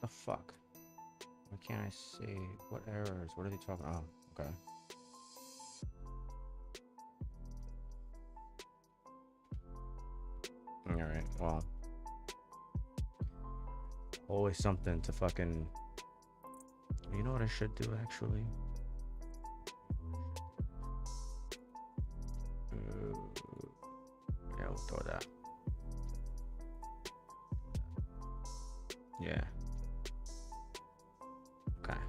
The fuck? Why can't I see? What errors? What are they talking? Oh, okay. All right. Well, always something to fucking. You know what I should do actually? Yeah, we'll throw that. Yeah. Okay.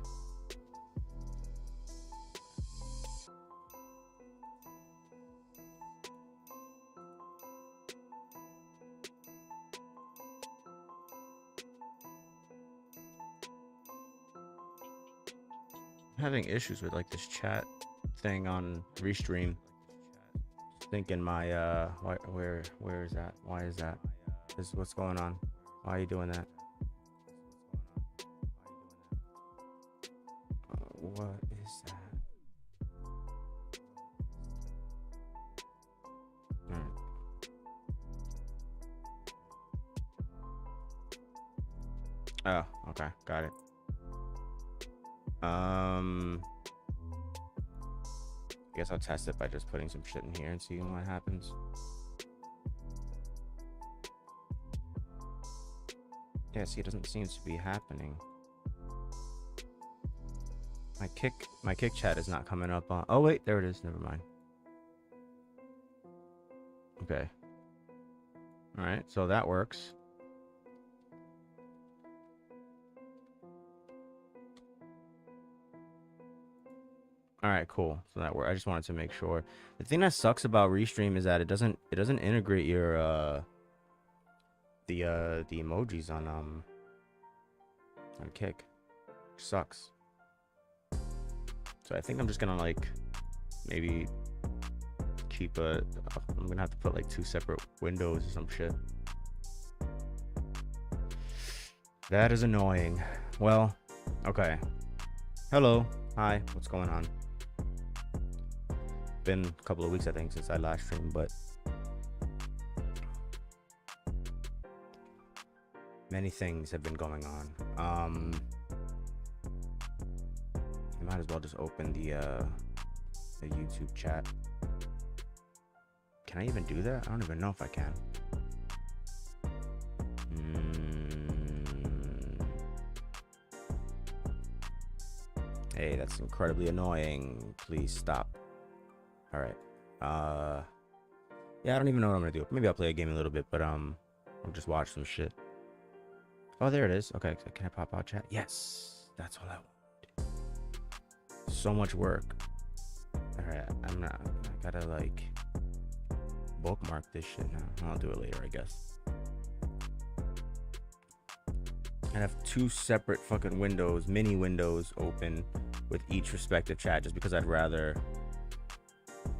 I'm having issues with like this chat thing on Restream. Thinking my where is that? Why is that? What's going on? Why are you doing that? What is that? Oh, okay, got it. I guess I'll test it by just putting some shit in here and seeing what happens. Yeah, see, it doesn't seem to be happening. My kick chat is not coming up on. Oh wait, there it is. Never mind. Okay. All right, so that works. All right, cool. So that works. I just wanted to make sure. The thing that sucks about Restream is that it doesn't integrate your the emojis on Kick. Which sucks. So I think I'm just gonna like maybe keep I'm gonna have to put like 2 separate windows or some shit. That is annoying. Well, okay. Hello. Hi. What's going on? Been a couple of weeks, I think, since I last streamed, but many things have been going on. I might as well just open the YouTube chat. Can I even do that? I don't even know if I can. Hey, that's incredibly annoying. Please stop. All right. Yeah, I don't even know what I'm gonna do. Maybe I'll play a game a little bit, but I'll just watch some shit. Oh, there it is. Okay, can I pop out chat? Yes, that's all I want. So much work. All right, I gotta like bookmark this shit now. I'll do it later, I guess. I have 2 separate fucking windows, mini windows open with each respective chat, just because I'd rather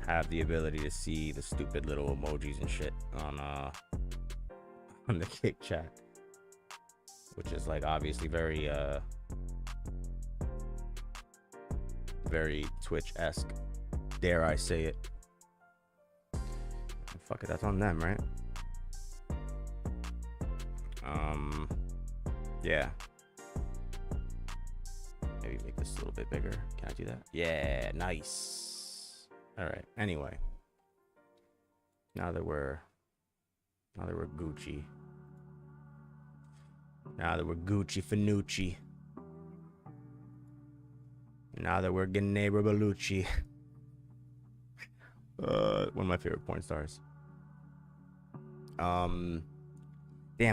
have the ability to see the stupid little emojis and shit on the Kick chat, which is like obviously very very Twitch-esque, dare I say it. Fuck it, that's on them, right? Yeah, maybe maybe make this a little bit bigger. Can I do that? Yeah, nice. All right. Anyway, now that we're Gucci. Now that we're Gucci Finucci. Now that we're Gennaro Bellucci. One of my favorite porn stars. Damn,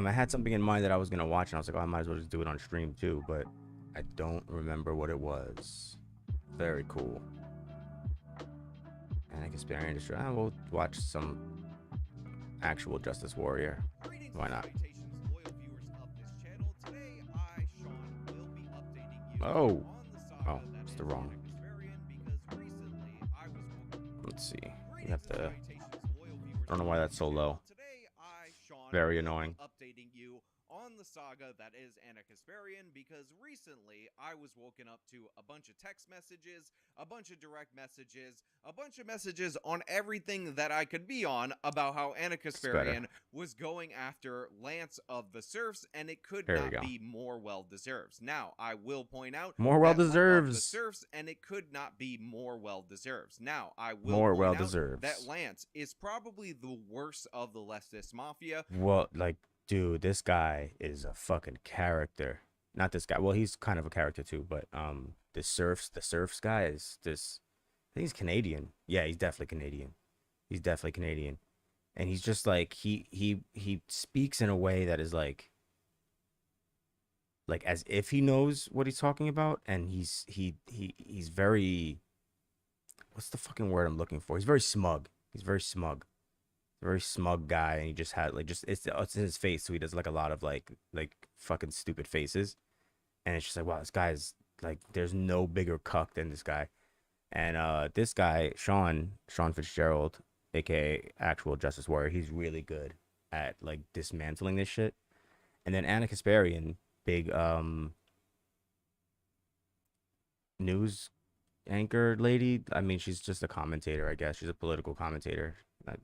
I had something in mind that I was gonna watch, and I was like, oh, I might as well just do it on stream too, but I don't remember what it was. Very cool. And I can spare industry. I will watch some actual Justice Warrior. Why not? Oh, it's the wrong. Let's see. You have to. I don't know why that's so low. Very annoying. Updating you on the saga that is Anna Kasparian, because recently I was woken up to a bunch of text messages, a bunch of direct messages, a bunch of messages on everything that I could be on about how Anna Kasparian was going after Lance of the Serfs, and it could not be more well deserved. Now, I will point out more well deserved. The Serfs, and it could not be more well deserved. Now, I will point out that Lance is probably the worst of the leftist mafia. Well, like, dude, this guy is a fucking character. Not this guy. Well, he's kind of a character too, but the Serfs guy is this. I think he's Canadian. Yeah, he's definitely Canadian. He's definitely Canadian, and he's just like he speaks in a way that is like as if he knows what he's talking about, and he's very, what's the fucking word I'm looking for? He's very smug. He's very smug. Very smug guy, and he just had like it's in his face, so he does like a lot of like fucking stupid faces, and it's just like, wow, this guy's like, there's no bigger cuck than this guy. And this guy Sean Fitzgerald, aka actual Justice Warrior, he's really good at like dismantling this shit. And then Anna Kasparian, big news anchor lady. I mean, she's just a commentator, I guess. She's a political commentator.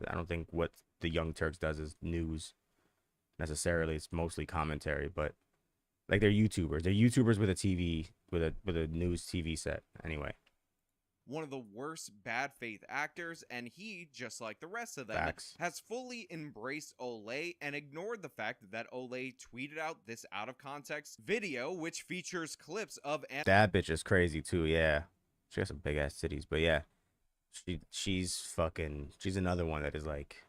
I don't think what the Young Turks does is news necessarily. It's mostly commentary, but like they're YouTubers. They're YouTubers with a TV, with a news TV set. Anyway, one of the worst bad faith actors, and he, just like the rest of them, has fully embraced Olay and ignored the fact that Olay tweeted out this out of context video, which features clips of that bitch is crazy too. Yeah, she has some big ass titties, but yeah. She's another one that is like,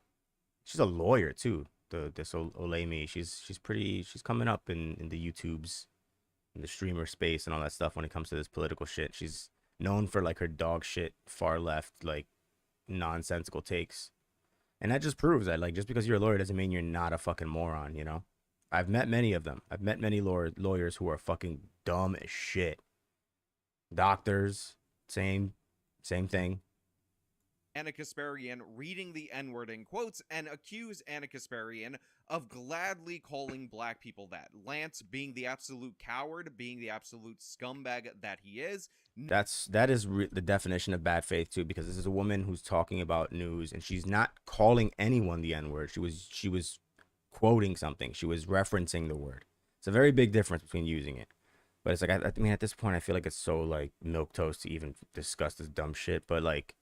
she's a lawyer too. This Olay, she's coming up in the YouTubes, in the streamer space and all that stuff when it comes to this political shit. She's known for like her dog shit, far left, like nonsensical takes. And that just proves that like, just because you're a lawyer doesn't mean you're not a fucking moron, you know? I've met many of them. I've met many lawyers who are fucking dumb as shit. Doctors, same thing. Anna Kasparian reading the N-word in quotes and accuse Anna Kasparian of gladly calling black people that. Lance being the absolute coward, being the absolute scumbag that he is. That is the definition of bad faith too, because this is a woman who's talking about news and she's not calling anyone the N-word. She was quoting something. She was referencing the word. It's a very big difference between using it. But it's like, I mean, at this point, I feel like it's so like milquetoast to even discuss this dumb shit. But like,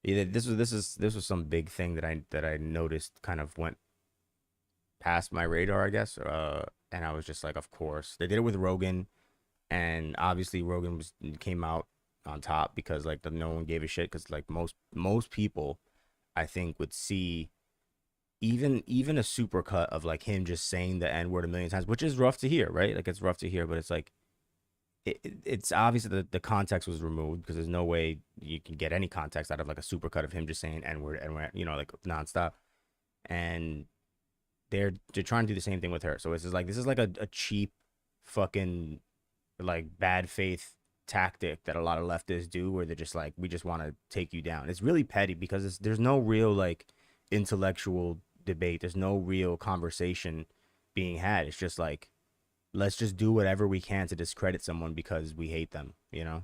yeah, this was some big thing that I noticed kind of went past my radar, I guess. And I was just like, of course they did it with Rogan, and obviously Rogan came out on top because like no one gave a shit, because like most people I think would see even a supercut of like him just saying the N-word a million times, which is rough to hear, right? Like it's rough to hear, but it's like it's obvious that the context was removed, because there's no way you can get any context out of like a supercut of him just saying N-word, you know, like nonstop. And they're trying to do the same thing with her. So it's just like, this is like a cheap fucking like bad faith tactic that a lot of leftists do, where they're just like, we just want to take you down. It's really petty, because there's no real like intellectual debate. There's no real conversation being had. It's just like, let's just do whatever we can to discredit someone because we hate them, you know?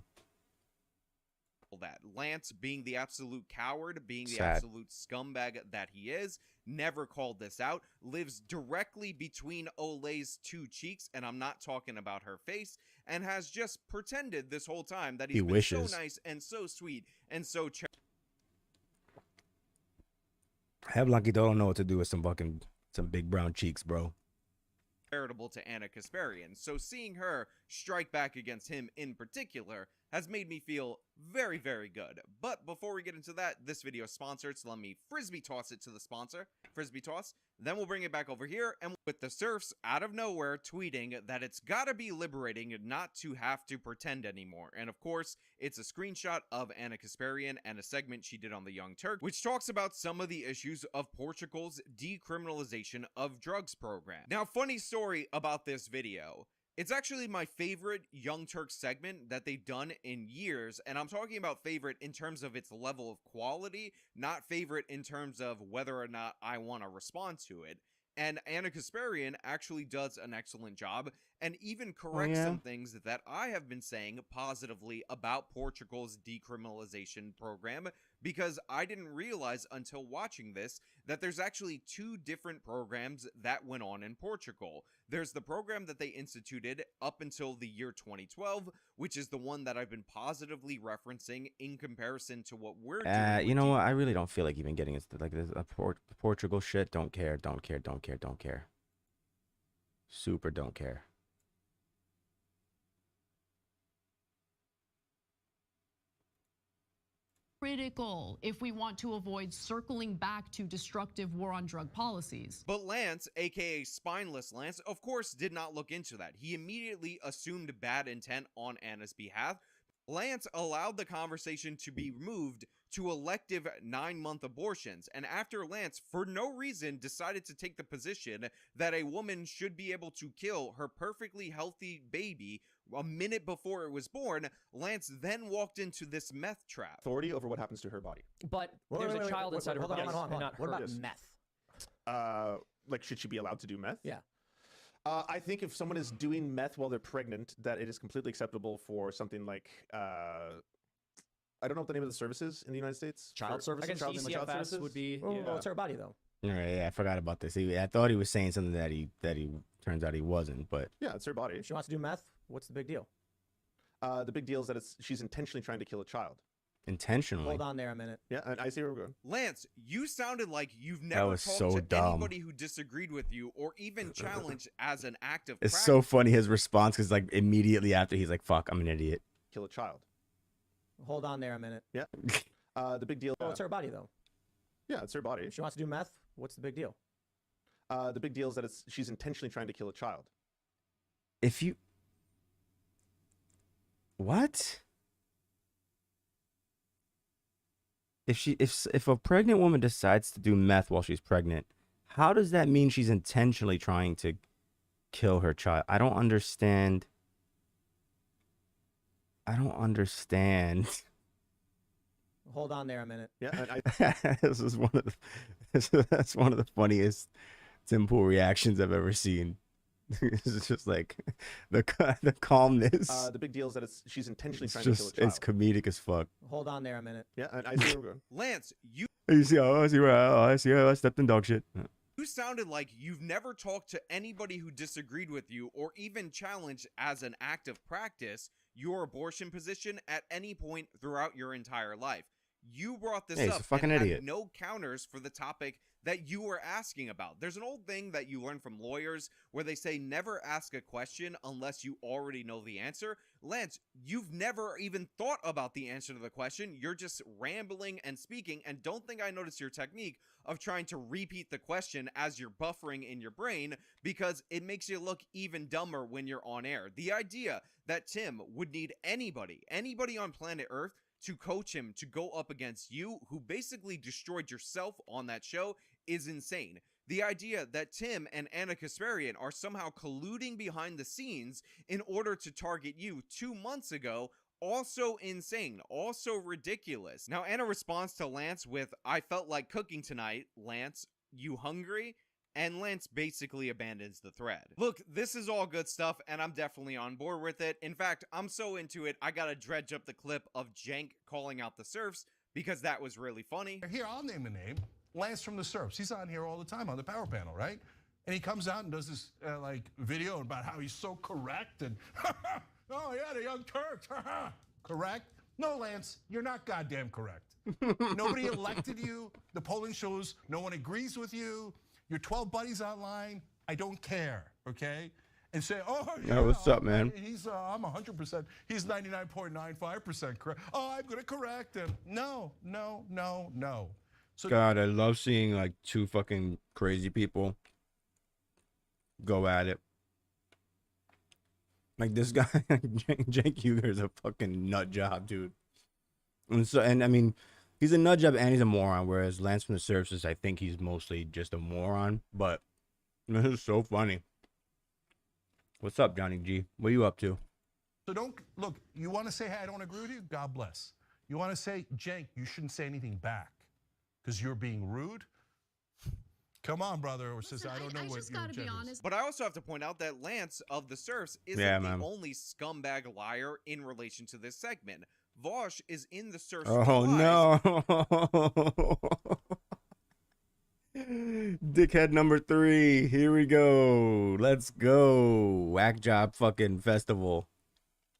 that. Lance, being the absolute coward, being the Sad. absolute scumbag that he is, never called this out, lives directly between Olay's two cheeks, and I'm not talking about her face, and has just pretended this whole time that he's been wishes. so nice and so sweet and so Have Blanquito don't know what to do with some big brown cheeks, bro. charitable to Anna Kasparian. So seeing her strike back against him in particular has made me feel very, very good. But before we get into that, this video is sponsored, so let me frisbee toss it to the sponsor. Frisbee toss. Then we'll bring it back over here, and with the serfs out of nowhere tweeting that it's gotta be liberating not to have to pretend anymore. And of course, it's a screenshot of Anna Kasparian and a segment she did on the Young Turk, which talks about some of the issues of Portugal's decriminalization of drugs program. Now, funny story about this video. It's actually my favorite Young Turk segment that they've done in years, and I'm talking about favorite in terms of its level of quality, not favorite in terms of whether or not I want to respond to it. And Anna Kasparian actually does an excellent job and even corrects some things that I have been saying positively about Portugal's decriminalization program, because I didn't realize until watching this that there's actually two different programs that went on in Portugal. There's the program that they instituted up until the year 2012, which is the one that I've been positively referencing in comparison to what we're doing. You know what? I really don't feel like even getting into like this Portugal shit. Don't care. Super don't care. Critical if we want to avoid circling back to destructive war on drug policies. But Lance, aka Spineless Lance, of course did not look into that. He immediately assumed bad intent on Anna's behalf. Lance allowed the conversation to be moved to elective 9-month abortions, and after Lance, for no reason, decided to take the position that a woman should be able to kill her perfectly healthy baby a minute before it was born, Lance then walked into this meth trap. Authority over what happens to her body. But there's a child inside of her body, hold on. not What her. about Meth? Like, should she be allowed to do meth? Yeah. I think if someone is doing meth while they're pregnant, that it is completely acceptable for something like, I don't know what the name of the service is in the United States. Child services. I guess ECFS would be. Well, it's her body though. All right, yeah, I forgot about this. I thought he was saying something that he turns out he wasn't, but Yeah, it's her body. If she wants to do meth, what's the big deal? The big deal is that she's intentionally trying to kill a child. intentionally. Hold on there a minute. Yeah, I see where we're going. Lance, you sounded like you've never was talked so to dumb. anybody who disagreed with you or even challenged as an act of It's practice. so funny his response because like immediately after he's like, "Fuck, I'm an idiot." Kill a child. Hold on there a minute. Yeah. The big deal. Well, it's her body though. Yeah, it's her body. If she wants to do meth, what's the big deal? The big deal is that she's intentionally trying to kill a child. If you what? If a pregnant woman decides to do meth while she's pregnant, how does that mean she's intentionally trying to kill her child? I don't understand. Hold on there a minute. Yeah, and This is that's one of the funniest simple reactions I've ever seen. It's just like the calmness. the big deal is that she's intentionally It's trying to kill a just child. it's comedic as fuck. Hold on there a minute. Yeah, and I see where we're going. Lance, you You see, I see how I stepped in dog shit. sounded like you've never talked to anybody who disagreed with you or even challenged as an act of practice your abortion position at any point throughout your entire life. You brought this Hey, he's up a fucking and idiot. had no counters for the topic that you were asking about. There's an old thing that you learn from lawyers where they say never ask a question unless you already know the answer. Lance, you've never even thought about the answer to the question. You're just rambling and speaking, and don't think I noticed your technique of trying to repeat the question as you're buffering in your brain, because it makes you look even dumber when you're on air. The idea that Tim would need anybody on planet Earth to coach him to go up against you, who basically destroyed yourself on that show, is insane. The idea that Tim and Anna Kasparian are somehow colluding behind the scenes in order to target you 2 months ago, also insane, also ridiculous. Now, Anna responds to Lance with, "I felt like cooking tonight, Lance. You hungry?" and Lance basically abandons the thread. Look, this is all good stuff, and I'm definitely on board with it. In fact, I'm so into it, I gotta dredge up the clip of Jenk calling out the serfs, because that was really funny. Here, I'll name a name. Lance from the Serfs. He's on here all the time on the Power Panel, right? And he comes out and does this video about how he's so correct and, oh yeah, the Young Turks, correct? No, Lance, you're not goddamn correct. Nobody elected you. The polling shows no one agrees with you. Your 12 buddies online. I don't care, okay? And say, oh yeah, what's up, man? He's I'm 100%. He's 99.95% correct. Oh, I'm gonna correct him. No. So God, I love seeing like two fucking crazy people go at it. Like this guy, Jake Huger is a fucking nut job, dude. And I mean, he's a nut job and he's a moron. Whereas Lance from the Services, I think he's mostly just a moron. But this is so funny. What's up, Johnny G? What are you up to? So don't look. You want to say, hey, I don't agree with you. God bless. You want to say, Jenk, you shouldn't say anything back because you're being rude. Come on, brother, or sister. I don't know what your agenda is. But I also have to point out that Lance of the Serfs isn't the only scumbag liar in relation to this segment. Vosh is in the Serfs. Oh no. Dickhead number 3. Here we go. Let's go. Whack job fucking festival.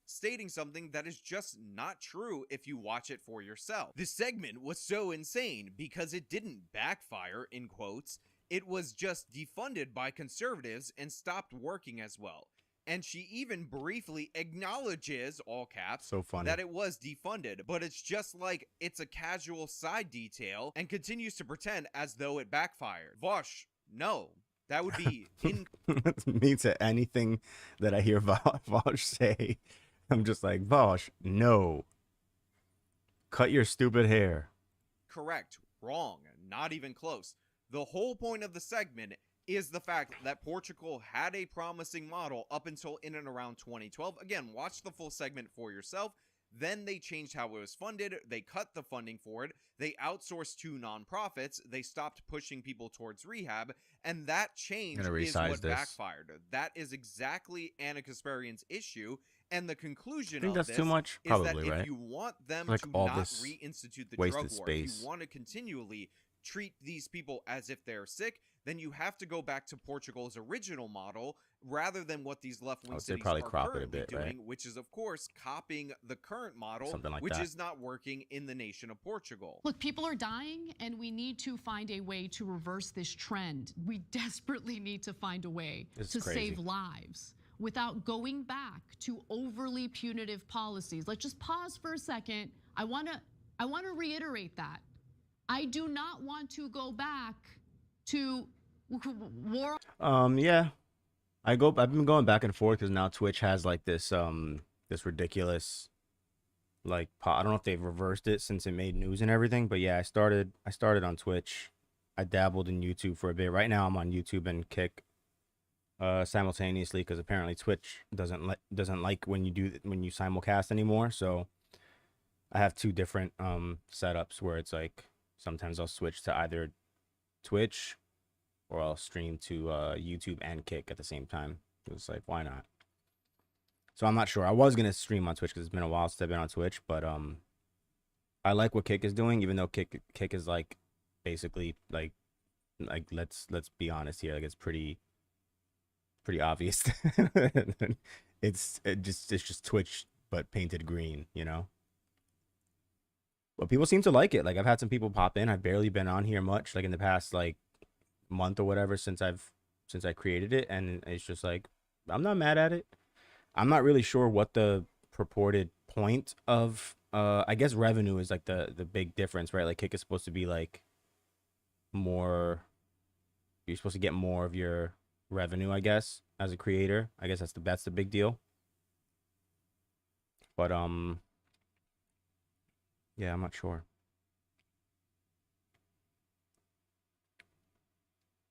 Stating something that is just not true if you watch it for yourself. This segment was so insane because it didn't backfire, in quotes. It was just defunded by conservatives and stopped working as well. And she even briefly acknowledges, all caps, so funny, that it was defunded, but it's just like it's a casual side detail and continues to pretend as though it backfired. Vosh, no. That would be me to anything that I hear Vosh say. I'm just like, Vosh, no. Cut your stupid hair. Correct. Wrong. Not even close. The whole point of the segment is the fact that Portugal had a promising model up until in and around 2012. Again, watch the full segment for yourself. Then they changed how it was funded. They cut the funding for it. They outsourced to nonprofits. They stopped pushing people towards rehab. And that change is what backfired. That is exactly Anna Kasparian's issue. And the conclusion of this is that if you want them like to not reinstitute the drug war, if you want to continually treat these people as if they're sick, then you have to go back to Portugal's original model rather than what these left-wing cities are currently doing, which is, of course, copying the current model, which is not working in the nation of Portugal. Look, people are dying, and we need to find a way to reverse this trend. We desperately need to find a way to save lives without going back to overly punitive policies. Let's just pause for a second. I want to reiterate that. I do not want to go back to war. Yeah, I've been going back and forth because now Twitch has like this this ridiculous, like, I don't know if they've reversed it since it made news and everything, but yeah, I started on Twitch. I dabbled in YouTube for a bit. Right now I'm on YouTube and Kick simultaneously because apparently Twitch doesn't like when you simulcast anymore. So I have 2 different setups where it's like sometimes I'll switch to either Twitch or I'll stream to YouTube and Kick at the same time. It's like, why not? So I'm not sure. I was gonna stream on Twitch because it's been a while since I've been on Twitch, but I like what Kick is doing, even though Kick is like basically like let's be honest here, like it's pretty obvious. it's just Twitch but painted green, you know. But people seem to like it. Like I've had some people pop in. I've barely been on here much, like in the past like month or whatever since I created it, and it's just like I'm not mad at it. I'm not really sure what the purported point of I guess revenue is like the big difference, right? Like Kick is supposed to be like more, you're supposed to get more of your revenue, I guess, as a creator. I guess that's the big deal. But yeah, I'm not sure.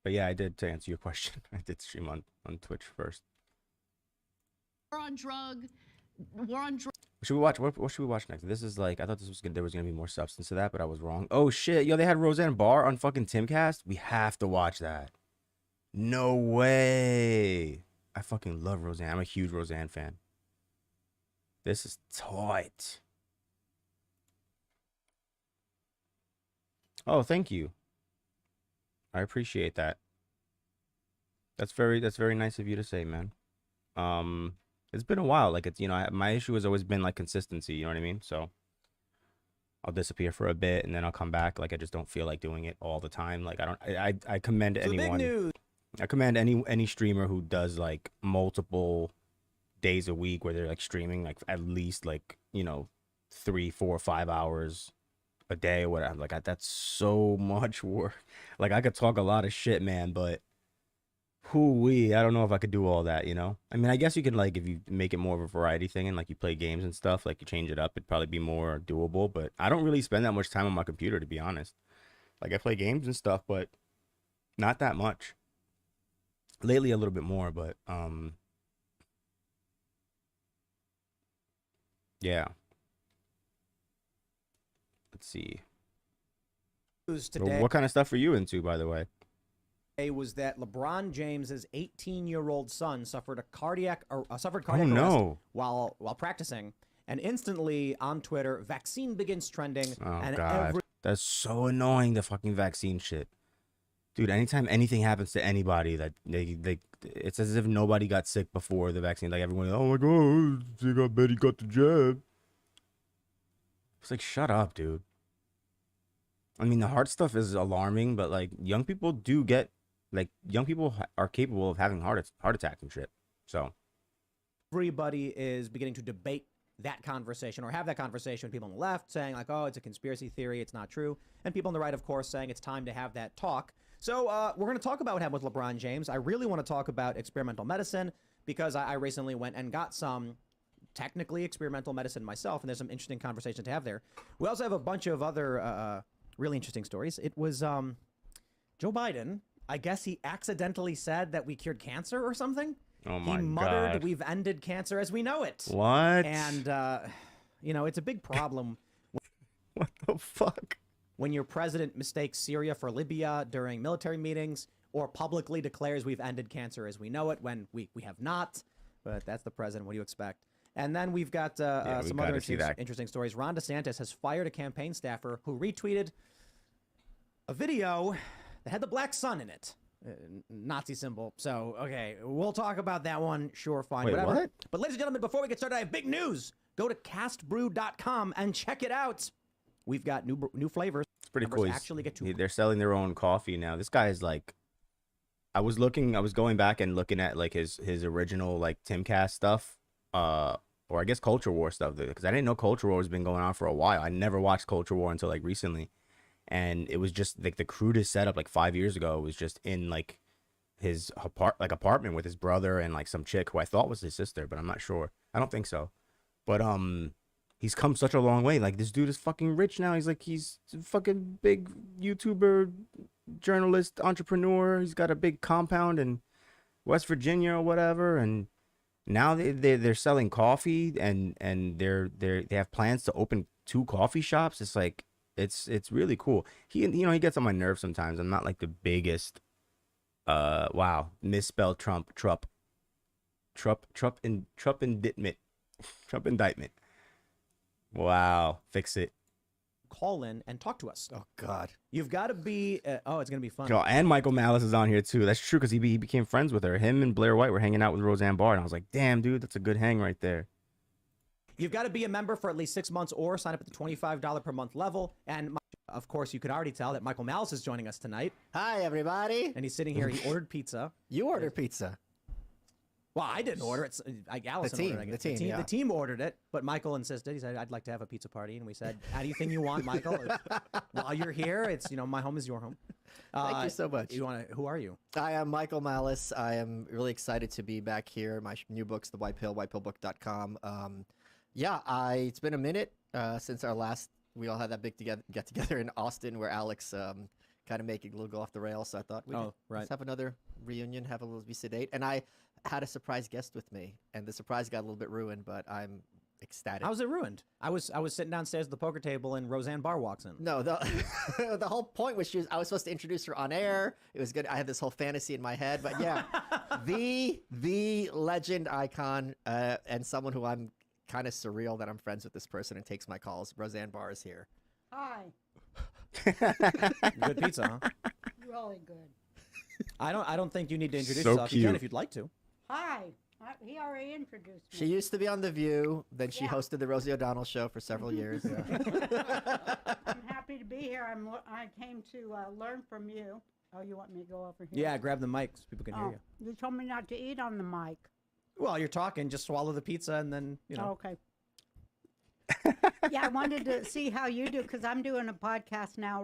But yeah, I did, to answer your question, I did stream on Twitch first. War on drug. Should we watch? What should we watch next? This is like, I thought there was gonna be more substance to that, but I was wrong. Oh shit, yo, they had Roseanne Barr on fucking Timcast. We have to watch that. No way. I fucking love Roseanne. I'm a huge Roseanne fan. This is tight. Oh, thank you. I appreciate that. That's very nice of you to say, man. It's been a while. Like, it's, you know, my issue has always been like consistency, you know what I mean? So I'll disappear for a bit and then I'll come back. Like, I just don't feel like doing it all the time. Like, I commend anyone. Big news. I commend any streamer who does like multiple days a week where they're like streaming like at least like, you know, 3, 4, 5 hours a day or whatever. Like, that's so much work. Like, I could talk a lot of shit, man, but I don't know if I could do all that, you know? I mean, I guess you could, like, if you make it more of a variety thing and like you play games and stuff, like you change it up, it'd probably be more doable. But I don't really spend that much time on my computer, to be honest. Like, I play games and stuff, but not that much. Lately a little bit more, but yeah. Let's see. Today What kind of stuff are you into, by the way? was that LeBron James's 18-year-old son suffered cardiac arrest while practicing, and instantly on Twitter, vaccine begins trending. Oh, and God. That's so annoying, the fucking vaccine shit. Dude, anytime anything happens to anybody, that it's as if nobody got sick before the vaccine. Like, everyone, oh my God, I bet he got the jab. It's like, shut up, dude. I mean, the heart stuff is alarming, but like, young people are capable of having heart attacks and shit. So everybody is beginning to debate that conversation or have that conversation with people on the left saying like, oh, it's a conspiracy theory, it's not true. And people on the right, of course, saying it's time to have that talk. So we're going to talk about what happened with LeBron James. I really want to talk about experimental medicine because I recently went and got some technically experimental medicine myself, and there's some interesting conversation to have there. We also have a bunch of other really interesting stories. It was Joe Biden. I guess he accidentally said that we cured cancer or something. Oh my God. He muttered, "We've ended cancer as we know it." What? And, you know, it's a big problem. What the fuck? When your president mistakes Syria for Libya during military meetings or publicly declares we've ended cancer as we know it when we have not. But that's the president. What do you expect? And then we've got some other interesting stories. Ron DeSantis has fired a campaign staffer who retweeted a video that had the black sun in it. Nazi symbol. So, okay, we'll talk about that one. Sure, fine, Wait, whatever. what? But ladies and gentlemen, before we get started, I have big news. Go to castbrew.com and check it out. We've got new flavors. It's pretty cool. They're selling their own coffee now. This guy is like, I was going back and looking at like his original like Timcast stuff, or I guess Culture War stuff, because I didn't know Culture War has been going on for a while. I never watched Culture War until like recently, and it was just like the crudest setup like 5 years ago. It was just in like his apartment with his brother and like some chick who I thought was his sister, but I'm not sure. I don't think so, but he's come such a long way. Like, this dude is fucking rich now. He's a fucking big YouTuber, journalist, entrepreneur. He's got a big compound in West Virginia or whatever. And now they're selling coffee and they have plans to open 2 coffee shops. It's like, it's really cool. He gets on my nerves sometimes. I'm not like the biggest, misspelled Trump indictment. Wow, fix it. Call in and talk to us. Oh, God. You've got to be, it's going to be fun. Oh, and Michael Malice is on here, too. That's true, because he became friends with her. Him and Blair White were hanging out with Roseanne Barr, and I was like, damn, dude, that's a good hang right there. You've got to be a member for at least 6 months or sign up at the $25 per month level. And, of course, you could already tell that Michael Malice is joining us tonight. Hi, everybody. And he's sitting here. He ordered pizza. You ordered pizza. Well, I didn't order it. Allison ordered it. The team ordered it, but Michael insisted. He said, I'd like to have a pizza party. And we said, anything you want, Michael. While you're here, it's, my home is your home. Thank you so much. Who are you? I am Michael Malice. I am really excited to be back here. My new book's The White Pill, whitepillbook.com. It's been a minute since our last, we all had that big get together in Austin where Alex kind of making a little go off the rails. So I thought, let's have another reunion, have a little be sedate. And I had a surprise guest with me, and the surprise got a little bit ruined, but I'm ecstatic. How's it ruined? I was sitting downstairs at the poker table and Roseanne Barr walks in. No, the the whole point was I was supposed to introduce her on air. It was good. I had this whole fantasy in my head, but yeah, the legend icon and someone who I'm kind of surreal that I'm friends with this person and takes my calls. Roseanne Barr is here. Hi. Good pizza, huh? Really good. I don't think you need to introduce So yourself. You can cute. if you'd like to. Hi. He already introduced me. She used to be on The View. Then she Yeah. hosted the Rosie O'Donnell show for several years. I'm happy to be here. I came to learn from you. Oh, you want me to go over here? Yeah, grab the mic so people can hear Oh, you. you told me not to eat on the mic. Well, you're talking. Just swallow the pizza and then Oh, okay. Yeah, I wanted to see how you do because I'm doing a podcast now,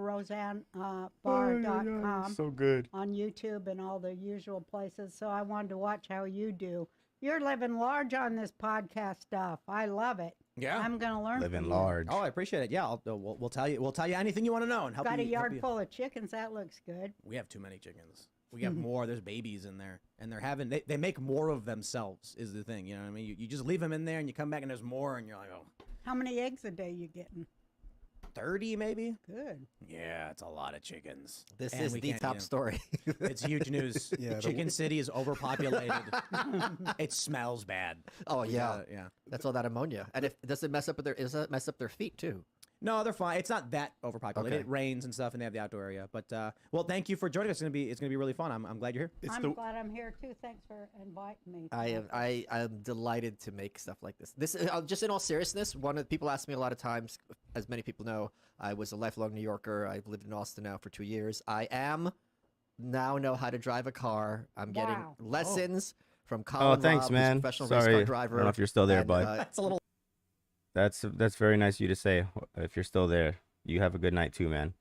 RoseanneBarr.com. So good. On YouTube and all the usual places. So I wanted to watch how you do. You're living large on this podcast stuff. I love it. Yeah. I'm going to learn Living from you. large. Oh, I appreciate it. Yeah, we'll tell you. We'll tell you anything you want to know and help Got you. a yard help you. full of chickens. That looks good. We have too many chickens. We have more. There's babies in there, and they make more of themselves. Is the thing, you know what I mean? You just leave them in there, and you come back, and there's more, and you're like, oh, How many eggs a day you getting? 30 maybe. Good. Yeah, it's a lot of chickens. This And is we the can't, top you know, story. It's huge news. Chicken City is overpopulated. It smells bad. Oh yeah, Yeah. that's all that ammonia. And if does it mess up their feet too? No, they're fine. It's not that overpopulated. Okay. It rains and stuff, and they have the outdoor area. But well, thank you for joining us. It's gonna be really fun. I'm glad you're here. I'm glad I'm here too. Thanks for inviting me. I am delighted to make stuff like this. This just in all seriousness. One of the people ask me a lot of times, as many people know, I was a lifelong New Yorker. I've lived in Austin now for 2 years. I know how to drive a car. I'm getting Wow. lessons from Colin. Oh, thanks, Robb, who's a man. professional race Sorry. car I driver. don't know if you're still there, and, bud. That's a little. That's very nice of you to say. If you're still there, you have a good night too, man.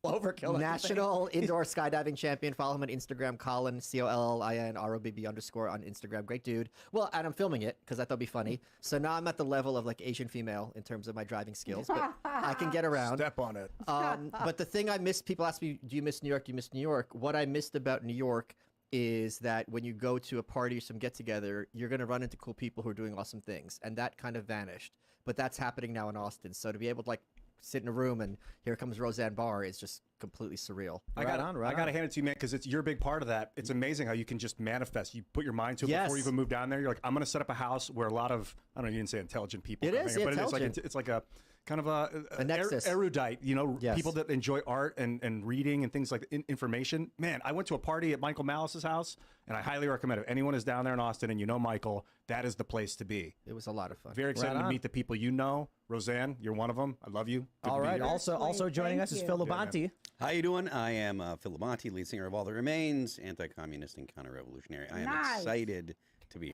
Overkill. National indoor skydiving champion. Follow him on Instagram, Colin, COLLINROBB_ on Instagram. Great dude. Well, and I'm filming it because I thought it'd be funny. So now I'm at the level of like Asian female in terms of my driving skills, but I can get around. Step on it. But the thing I miss, people ask me, do you miss New York? Do you miss New York? What I missed about New York is that when you go to a party or some get together, you're going to run into cool people who are doing awesome things. And that kind of vanished. But that's happening now in Austin. So to be able to like sit in a room and here comes Roseanne Barr is just completely surreal. I got to hand it to you, man, because you're a big part of that. It's amazing how you can just manifest. You put your mind to it before you even move down there. You're like, I'm going to set up a house where a lot of, I don't know, you didn't say intelligent people. It is, but intelligent. it's like a kind of a nexus. erudite, you know, Yes. people that enjoy art and reading and things like information. Man, I went to a party at Michael Malice's house, and I highly recommend it. If anyone is down there in Austin and you know Michael, that is the place to be. It was a lot of fun. Very excited to meet the people you know. Roseanne, you're one of them. I love you. Good All to be right. here. Also joining us is you. Phil Labonte. How you doing? I am Phil Labonte, lead singer of All That Remains, anti-communist and counter-revolutionary. I am Nice. excited to be.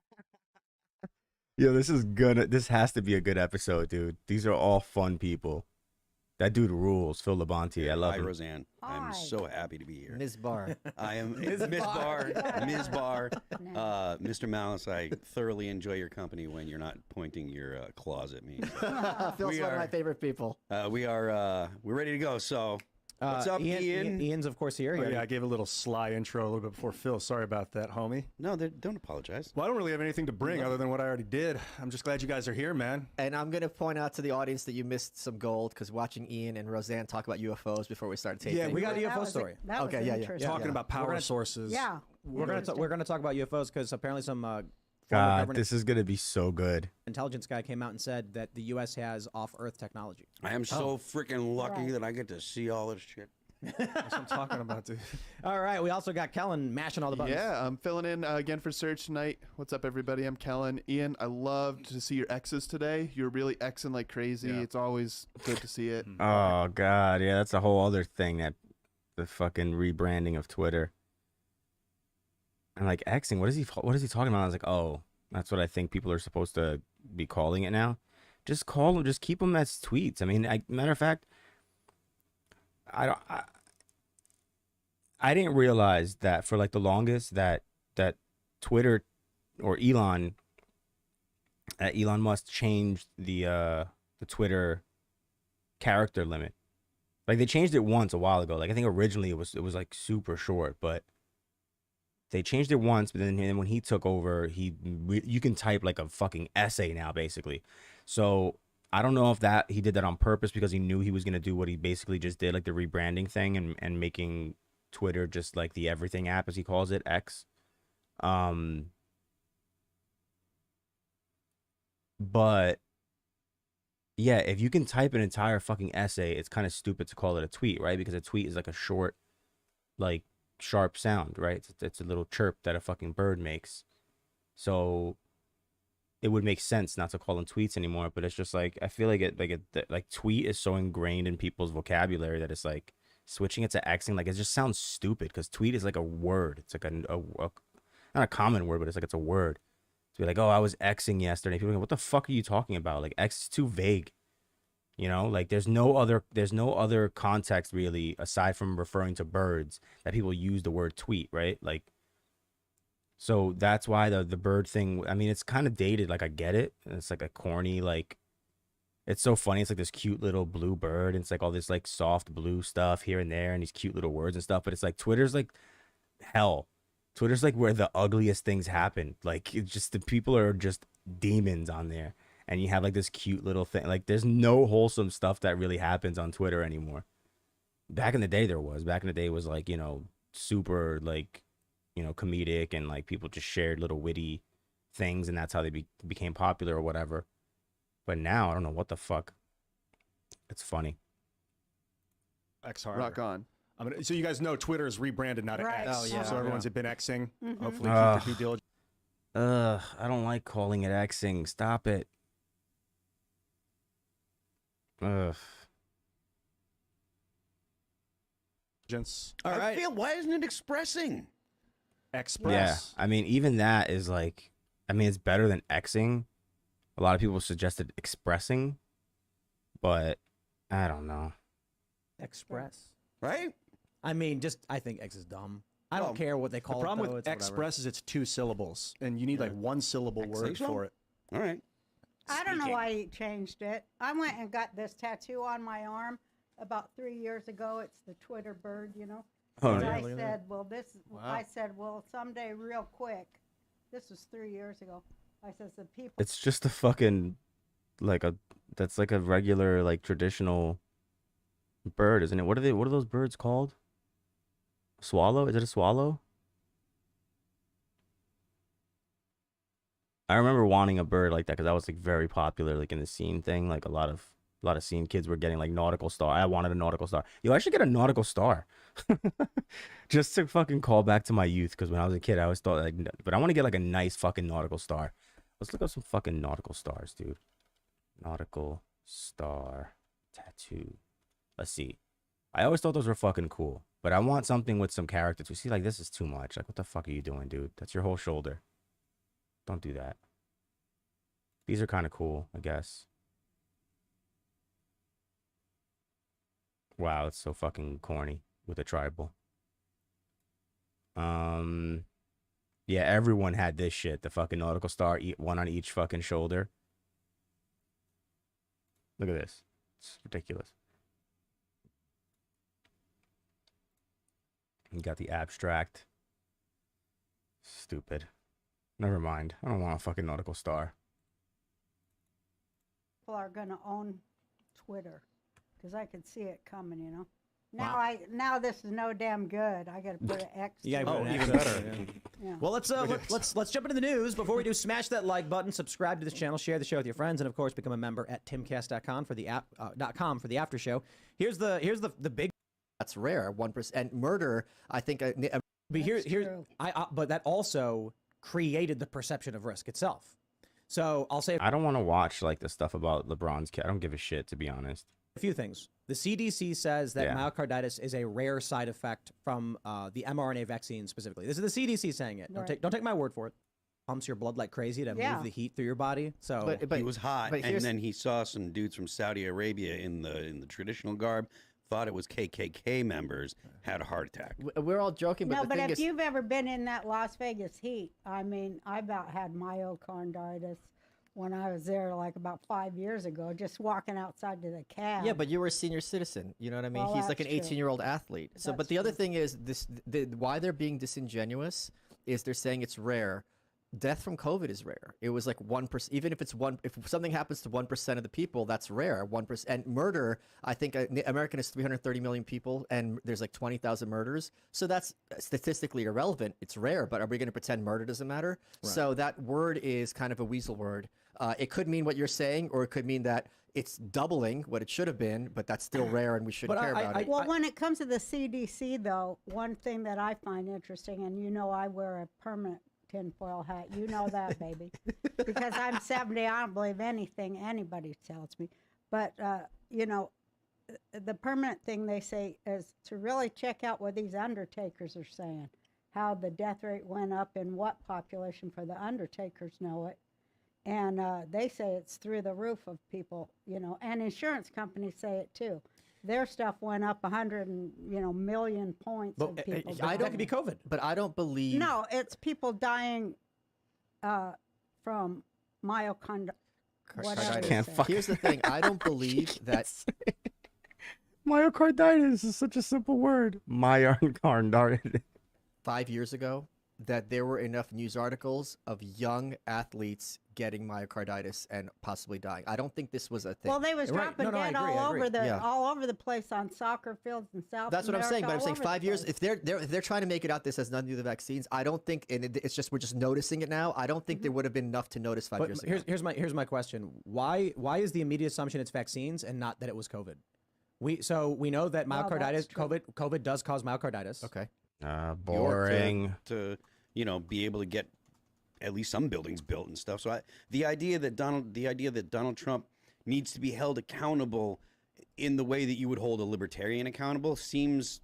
Yo, this has to be a good episode, dude. These are all fun people. That dude rules, Phil Labonte. I love Hi, him. Roseanne. I'm Hi. so happy to be here. Ms. Barr. I am Ms. Barr. Ms. Barr. Mr. Malice, I thoroughly enjoy your company when you're not pointing your claws at me. Phil's one of my favorite people. We're ready to go. So, what's up, Ian? Ian's, of course, here. Oh, yeah, I gave a little sly intro a little bit before Phil. Sorry about that, homie. No, don't apologize. Well, I don't really have anything to bring other than what I already did. I'm just glad you guys are here, man. And I'm going to point out to the audience that you missed some gold because watching Ian and Roseanne talk about UFOs before we started taping. Yeah, we got a That UFO was story. That was Okay, yeah. interesting. Talking about power sources. Yeah. We're gonna talk about UFOs because apparently some former God, government this is gonna be so good. intelligence guy came out and said that the U.S. has off-Earth technology. I am so freaking lucky Right. that I get to see all this shit. That's what I'm talking about, dude. All right, we also got Kellen mashing all the buttons. Yeah, I'm filling in again for Surge tonight. What's up, everybody? I'm Kellen. Ian, I loved to see your X's today. You're really Xing like crazy. Yeah. It's always good to see it. Oh God, yeah, that's a whole other thing, that the fucking rebranding of Twitter. And like Xing, what is he talking about? I was like, oh, that's what I think people are supposed to be calling it now. Just call them, just keep them as tweets. I mean, matter of fact, I didn't realize that for like the longest that Twitter or Elon Musk changed the Twitter character limit. Like they changed it once a while ago. Like I think originally it was like super short, but They changed it once, but then when he took over, you can type like a fucking essay now, basically. So I don't know if he did that on purpose because he knew he was gonna do what he basically just did, like the rebranding thing and making Twitter just like the everything app, as he calls it, X. But yeah, if you can type an entire fucking essay, it's kind of stupid to call it a tweet, right? Because a tweet is like a short, like sharp sound, right? It's a little chirp that a fucking bird makes. So it would make sense not to call them tweets anymore. But it's just like, I feel like tweet is so ingrained in people's vocabulary that it's like switching it to Xing, like it just sounds stupid because tweet is like a word. It's like a not a common word, but it's a word. To be like, oh, I was Xing yesterday. People are like, what the fuck are you talking about? Like X is too vague. You know, like there's no other context really aside from referring to birds that people use the word tweet, right? Like, so that's why the bird thing, I mean, it's kind of dated. Like I get it. It's like a corny, like, it's so funny. It's like this cute little blue bird. And it's like all this like soft blue stuff here and there and these cute little words and stuff. But it's like Twitter's like hell. Twitter's like where the ugliest things happen. Like it's just the people are just demons on there. And you have like this cute little thing. Like there's no wholesome stuff that really happens on Twitter anymore. Back in the day there was. Back in the day it was like, you know, super like, you know, comedic and like people just shared little witty things and that's how they became popular or whatever. But now I don't know what the fuck. It's funny. X harder. Rock on. I mean, so you guys know Twitter is rebranded now to Right. X. Oh, yeah. So everyone's been Xing. Mhm. Hopefully keep the due diligence. I don't like calling it Xing. Stop it. Ugh. All right. Why isn't it expressing? Express. Yeah, I mean, even that is like, I mean, it's better than Xing. A lot of people suggested expressing, but I don't know. Express. Right? I mean, I think X is dumb. I don't care what they call The it. problem though, with it's whatever. express is it's 2 syllables, and you need like 1 syllable word Xation? for it. All right. I don't know why he changed it. I went and got this tattoo on my arm about 3 years ago. It's the Twitter bird, you know. Oh, And yeah. I said, I said, well, someday, real quick. This was 3 years ago. I said, the people. It's just a fucking, that's like a regular, like traditional bird, isn't it? What are those birds called? Swallow? Is it a swallow? I remember wanting a bird like that because that was like very popular, like in the scene thing. Like a lot of scene kids were getting like nautical star. I wanted a nautical star. Yo, I should get a nautical star, just to fucking call back to my youth. Because when I was a kid, I always thought like, but I want to get like a nice fucking nautical star. Let's look up some fucking nautical stars, dude. Nautical star tattoo. Let's see. I always thought those were fucking cool, but I want something with some character too. See, like this is too much. Like, what the fuck are you doing, dude? That's your whole shoulder. Don't do that. These are kind of cool, I guess. Wow, it's so fucking corny with a tribal. Yeah, everyone had this shit. The fucking nautical star, one on each fucking shoulder. Look at this. It's ridiculous. You got the abstract. Stupid. Never mind. I don't want a fucking nautical star. People are going to own Twitter because I could see it coming, you know. Wow. Now this is no damn good. I got to put an X. Yeah, to it. even better. Yeah. Well, let's jump into the news. Before we do, smash that like button, subscribe to this channel, share the show with your friends, and of course, become a member at timcast.com for the .com for the after show. Here's the big. That's rare. 1% and murder. I think. But but that also created the perception of risk itself. So I'll say I don't want to watch like the stuff about LeBron's kid. I don't give a shit, to be honest. a few things. The CDC says that myocarditis is a rare side effect from the mRNA vaccine specifically. This is the CDC saying it. Right. Don't take my word for it. Pumps your blood like crazy to move the heat through your body. So but he was hot, and then he saw some dudes from Saudi Arabia in the traditional garb, thought it was KKK members, had a heart attack. We're all joking, but No, the but thing if is, you've ever been in that Las Vegas heat, I mean, I about had myocarditis when I was there like about 5 years ago, just walking outside to the cab. yeah, but you were a senior citizen. You know what I mean? Well, He's like an that's true. 18-year-old athlete. So, but That's the other true. thing is why they're being disingenuous is they're saying it's rare. Death from COVID is rare. It was like 1%. Even if it's if something happens to 1% of the people, that's rare. 1%. And murder, I think America is 330 million people, and there's like 20,000 murders. So that's statistically irrelevant. It's rare, but are we going to pretend murder doesn't matter? Right. So that word is kind of a weasel word. It could mean what you're saying, or it could mean that it's doubling what it should have been, but that's still rare, and we shouldn't care about it. Well, when it comes to the CDC, though, one thing that I find interesting, and you know I wear a permanent tinfoil hat. You know that, baby. Because I'm 70, I don't believe anything anybody tells me. But, you know, the permanent thing they say is to really check out what these undertakers are saying, how the death rate went up in what population, for the undertakers know it. And they say it's through the roof of people, you know, and insurance companies say it too. Their stuff went up 100 million points. But of people that could be COVID. But I don't believe. No, it's people dying from myocarditis. Here's the thing. I don't believe that. Myocarditis is such a simple word. Myocarditis. 5 years ago, that there were enough news articles of young athletes getting myocarditis and possibly dying. I don't think this was a thing. Well, they was dropping dead all over the place on soccer fields in South That's what America, I'm saying. But I'm saying 5 years. place. If they're trying to make it out, this has nothing to do with the vaccines. I don't think, and it's just we're just noticing it now. I don't think there would have been enough to notice 5 years ago. Here's my question. Why is the immediate assumption it's vaccines and not that it was COVID? We know that myocarditis, COVID does cause myocarditis. Okay. Boring. To be able to get at least some buildings built and stuff. So the idea that Donald Trump needs to be held accountable in the way that you would hold a libertarian accountable seems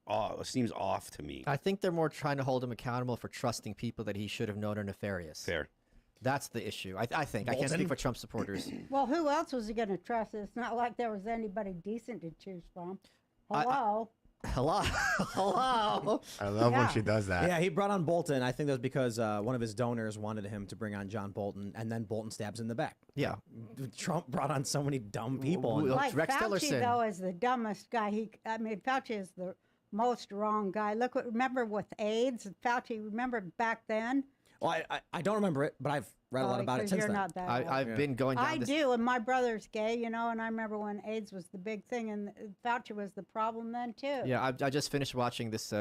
off to me. I think they're more trying to hold him accountable for trusting people that he should have known are nefarious. Fair. That's the issue. I think. I can't speak for Trump supporters. Well, who else was he going to trust? It's not like there was anybody decent to choose from. Hello. Hello. I love when she does that. Yeah, he brought on Bolton. I think that was because one of his donors wanted him to bring on John Bolton, and then Bolton stabs in the back. Yeah. Trump brought on so many dumb people. Like Fauci, though, is the dumbest guy. Fauci is the most wrong guy. Remember with AIDS? Fauci, remember back then? Well, I don't remember it, but I've read a lot about it since you're then. Not that old. I've been going down this. I do, and my brother's gay, and I remember when AIDS was the big thing, and Fauci was the problem then, too. Yeah, I just finished watching this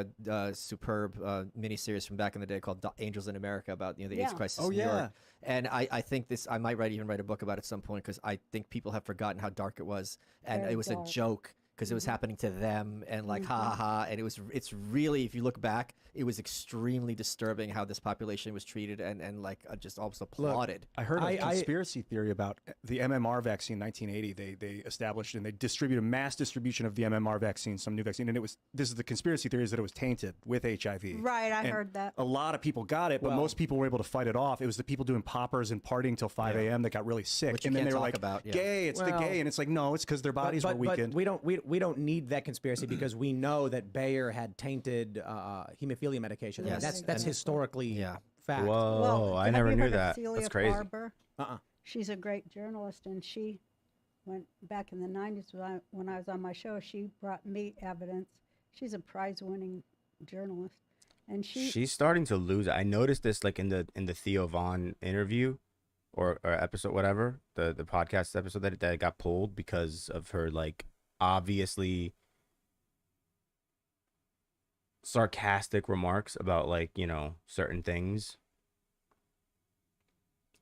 superb miniseries from back in the day called Angels in America about the AIDS crisis in New York. And I think I might even write a book about it at some point because I think people have forgotten how dark it was. And Very it was dark. A joke because it was happening to them and like ha ha ha. And it's really, if you look back, it was extremely disturbing how this population was treated and like just almost applauded. I heard a conspiracy theory about the MMR vaccine in 1980. They established and they distributed a mass distribution of the MMR vaccine, some new vaccine. And this is the conspiracy theory is that it was tainted with HIV. Right, I heard that. A lot of people got it, but most people were able to fight it off. It was the people doing poppers and partying till 5 a.m. that got really sick. Which and you then can't they were talk like, about, gay, it's the gay. And it's like, no, it's because their bodies were weakened. But we don't need that conspiracy because we know that Bayer had tainted hemophilia medication. Yes. That's historically fact. Whoa, Well, I have never you knew heard of that. Celia That's crazy. Farber? She's a great journalist, and she went back in the 90s when I was on my show. She brought me evidence. She's a prize-winning journalist, and she's starting to lose. I noticed this like in the Theo Vaughn interview or episode, whatever, the podcast episode that got pulled because of her like obviously sarcastic remarks about like certain things,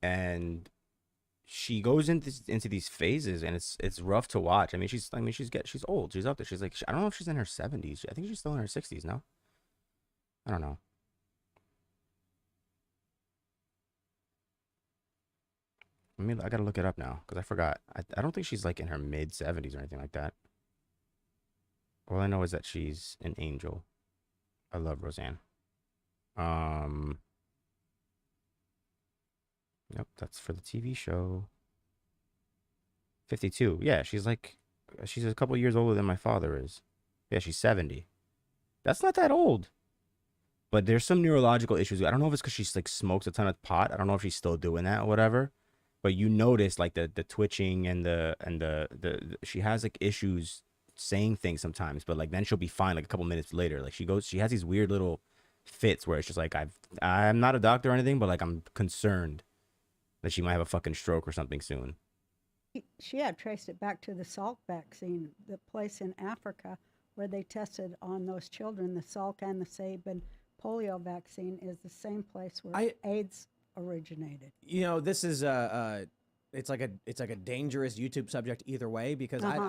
and she goes into these phases, and it's rough to watch. I mean she's old, she's up there, she's like, I don't know if she's in her 70s. I think she's still in her 60s now. I don't know. I gotta look it up now because I forgot. I don't think she's like in her mid 70s or anything like that. All I know is that she's an angel. I love Roseanne. Yep, that's for the TV show. 52. Yeah, she's a couple years older than my father is. Yeah, she's 70. That's not that old. But there's some neurological issues. I don't know if it's because she's like smokes a ton of pot. I don't know if she's still doing that or whatever. But you notice like the twitching and the she has like issues saying things sometimes, but like then she'll be fine like a couple minutes later. Like she has these weird little fits where it's just like I'm not a doctor or anything, but like I'm concerned that she might have a fucking stroke or something soon. She had traced it back to the Salk vaccine, the place in Africa where they tested on those children. The Salk and the Sabin polio vaccine is the same place where AIDS originated. You know, this is it's like a dangerous YouTube subject either way, because I'm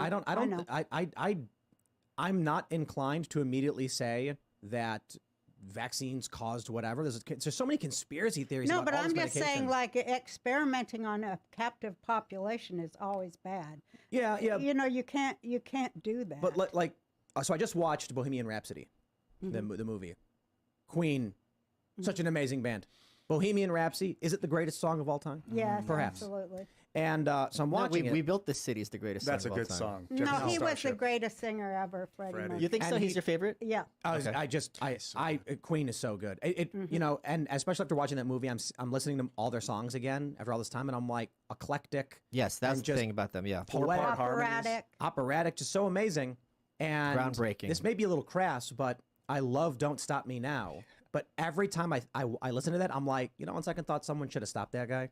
not inclined to immediately say that vaccines caused whatever. There's so many conspiracy theories. No, about but all I'm this just medication. saying, like, experimenting on a captive population is always bad. Yeah. You know, you can't do that. But so I just watched Bohemian Rhapsody, the movie. Queen, such an amazing band. Bohemian Rhapsody, is it the greatest song of all time? Yes, perhaps. Absolutely. And so I'm watching We Built This City is the greatest That's song a of good all time. song. No, Jefferson he was the Starship. greatest singer ever, Freddie Mercury. You think so? He's your favorite? Yeah. Queen is so good. You know, and especially after watching that movie, I'm listening to all their songs again after all this time, and I'm like eclectic. Yes, that's and the thing about them. Yeah, poetic, Operatic, just so amazing, and groundbreaking. This may be a little crass, but I love "Don't Stop Me Now." But every time I listen to that, I'm like, you know, on second thought, someone should have stopped that guy.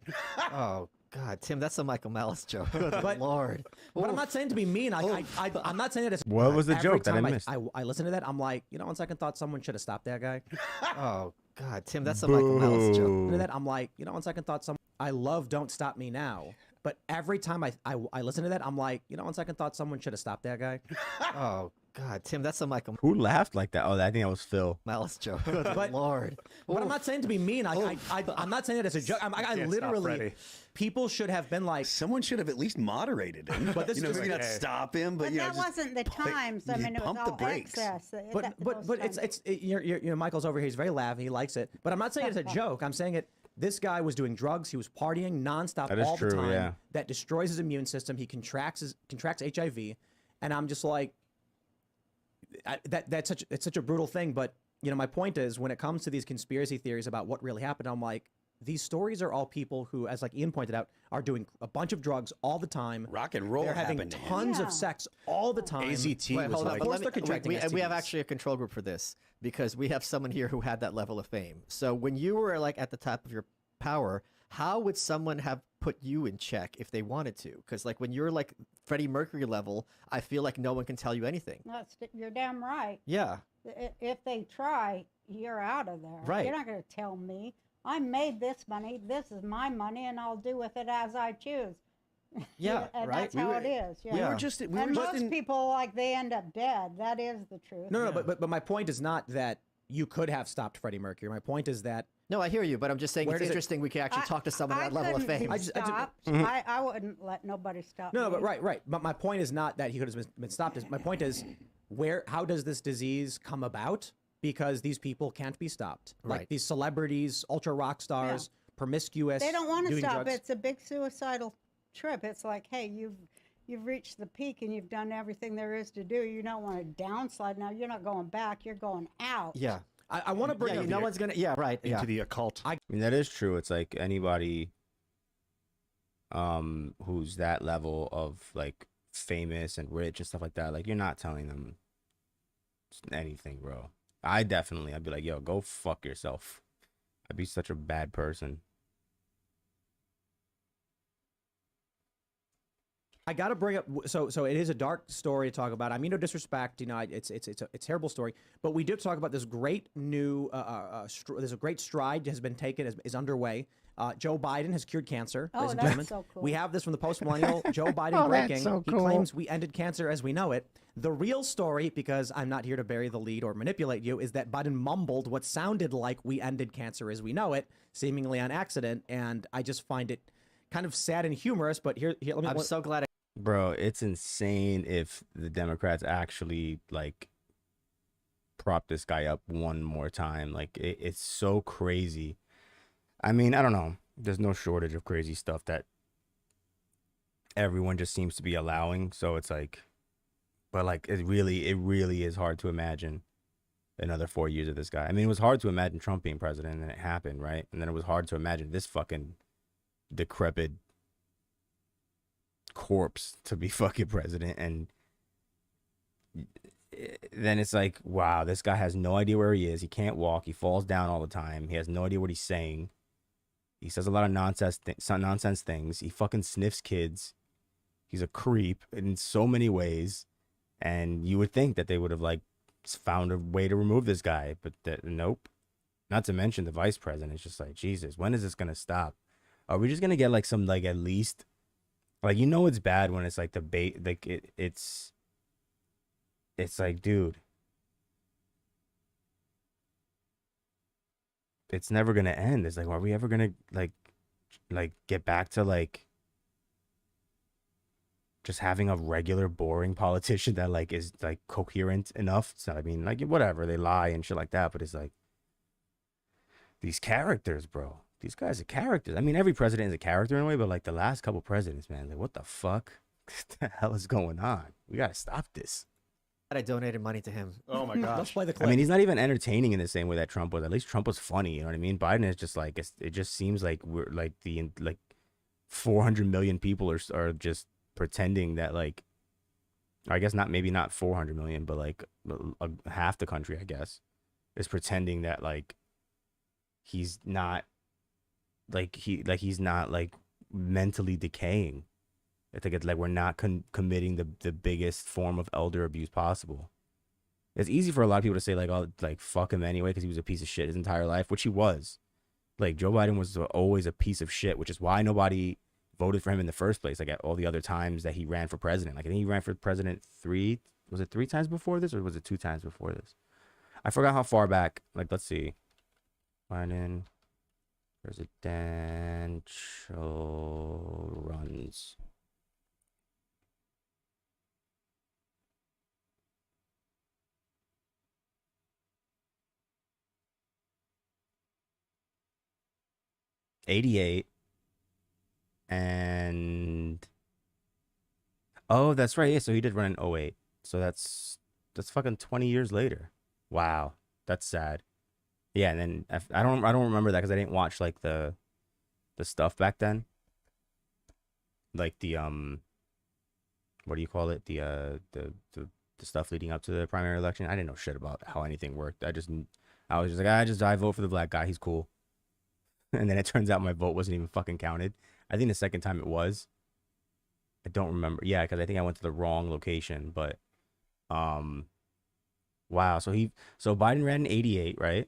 Oh God, Tim, that's a Michael Malice joke. Good Lord. But I'm not saying to be mean. I'm not saying that it's. What was the joke that I missed? I listen to that, I'm like, you know, on second thought, someone should have stopped that guy. Oh God, Tim, that's a Michael Malice joke. Listen to that, I'm like, you know, on second thought, I love "Don't Stop Me Now." But every time I listen to that, I'm like, you know, on second thought, someone should have stopped that guy. Oh God, Tim, that's a Michael Who laughed like that? Oh, I think that was Phil. Malice joke. Good Lord. But I'm not saying to be mean. I'm not saying that as a joke. I literally, people should have been like, someone should have at least moderated him. But this you know, is maybe like, not stop him, but But you know, that wasn't the times. I mean, it was pump the all brakes. excess. But you know, Michael's over here. He's very laughing. He likes it. But I'm not saying it's a joke. I'm saying it. This guy was doing drugs. He was partying nonstop all the time. Yeah. That destroys his immune system. He contracts HIV, and I'm just like, it's such a brutal thing. But you know, my point is, when it comes to these conspiracy theories about what really happened, I'm like, these stories are all people who, as like Ian pointed out, are doing a bunch of drugs all the time. Rock and roll. They're having happened to him. tons of sex all the time. AZT Wait, was hold on, like, but course they're contracting we have STDs. actually a control group for this because we have someone here who had that level of fame. So when you were like at the top of your power, how would someone have put you in check if they wanted to? Because like when you're like Freddie Mercury level, I feel like no one can tell you anything. You're damn right. Yeah. If they try, you're out of there. Right. You're not going to tell me. I made this money. This is my money, and I'll do with it as I choose. Yeah, and right. That's how it is. Yeah. We were just most people, like, they end up dead. That is the truth. No, but my point is not that you could have stopped Freddie Mercury. My point is that No, I hear you, but I'm just saying Where it's does it- interesting we can actually talk to someone at that level of couldn't fame. be I just- stopped. Mhm. I wouldn't let nobody stop no, me. but right. But my point is not that he could have been stopped. My point is, how does this disease come about? Because these people can't be stopped. Like Right. these celebrities, ultra rock stars, promiscuous. They don't want to doing stop. drugs. It's a big suicidal trip. It's like, hey, you've reached the peak and you've done everything there is to do. You don't want to downslide now. You're not going back. You're going out. Yeah. I want to bring Yeah, up no one's gonna. Yeah, right. into Yeah. the occult. I mean, that is true. It's like anybody who's that level of like famous and rich and stuff like that, like you're not telling them anything, bro. I'd be like, yo, go fuck yourself. I'd be such a bad person. I got to bring up. So it is a dark story to talk about. I mean, no disrespect. You know, it's a terrible story. But we did talk about this great new. There's a great stride has been taken, is underway. Joe Biden has cured cancer. Oh, ladies and that's gentlemen. so cool. We have this from the post-millennial. Joe Biden Oh, that's breaking. so He cool. claims we ended cancer as we know it. The real story, because I'm not here to bury the lead or manipulate you, is that Biden mumbled what sounded like we ended cancer as we know it, seemingly on accident. And I just find it kind of sad and humorous. But here let me. I'm so glad. Bro, it's insane if the Democrats actually like prop this guy up one more time. Like it's so crazy. I mean, I don't know. There's no shortage of crazy stuff that everyone just seems to be allowing. So it's like, but like it really is hard to imagine another 4 years of this guy. I mean, it was hard to imagine Trump being president, and it happened, right? And then it was hard to imagine this fucking decrepit corpse to be fucking president. And then it's like, wow, this guy has no idea where he is. He can't walk. He falls down all the time. He has no idea what he's saying. He says a lot of nonsense things. He fucking sniffs kids. He's a creep in so many ways. And you would think that they would have like found a way to remove this guy, but nope. Not to mention the vice president. It's just like, Jesus, when is this gonna stop? Are we just gonna get like some like at least like, you know, it's bad when it's like the bait, like it's like, dude, it's never gonna end. It's like, are we ever gonna like get back to like just having a regular boring politician that like is like coherent enough? So I mean, like, whatever, they lie and shit like that, but it's like these characters, bro. These guys are characters. I mean, every president is a character in a way, but like the last couple presidents, man, like, what the fuck? What the hell is going on? We gotta stop this. I donated money to him. Oh my gosh. Let's play the clip. I mean, he's not even entertaining in the same way that Trump was. At least Trump was funny, you know what I mean? Biden is just like, it just seems like we're like 400 million people are just pretending that like, I guess not, maybe not 400 million, but like half the country, I guess, is pretending that like he's not he's not like mentally decaying. I think it's like we're not committing the biggest form of elder abuse possible. It's easy for a lot of people to say like, oh, like fuck him anyway because he was a piece of shit his entire life, which he was. Like Joe Biden was always a piece of shit, which is why nobody voted for him in the first place. Like at all the other times that he ran for president, like I think he ran for president three times before this, or was it 2 times before this? I forgot how far back. Like, let's see, Biden presidential runs. '88 and oh, that's right. Yeah, so he did run in '08. So that's fucking 20 years later. Wow, that's sad. Yeah, and then I don't remember that because I didn't watch like the stuff back then. Like the what do you call it? The stuff leading up to the primary election. I didn't know shit about how anything worked. I was just like, I vote for the black guy. He's cool. And then it turns out my vote wasn't even fucking counted. I think the second time it was. I don't remember. Yeah, because I think I went to the wrong location. But wow. So Biden ran in '88, right?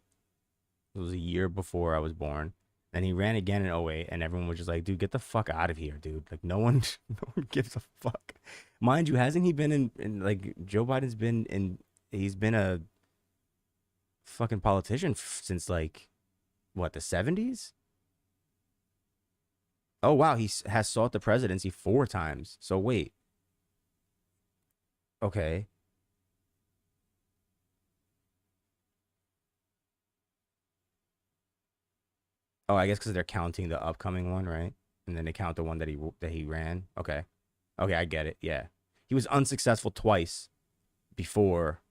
It was a year before I was born. Then he ran again in '08, and everyone was just like, dude, get the fuck out of here, dude. Like, no one gives a fuck. Mind you, hasn't he been in like, Joe Biden's been in, he's been a fucking politician since like, what, the 70s? Oh, wow, he has sought the presidency 4 times. So wait. Okay. Oh, I guess because they're counting the upcoming one, right? And then they count the one that he ran. Okay. Okay, I get it. Yeah. He was unsuccessful twice before.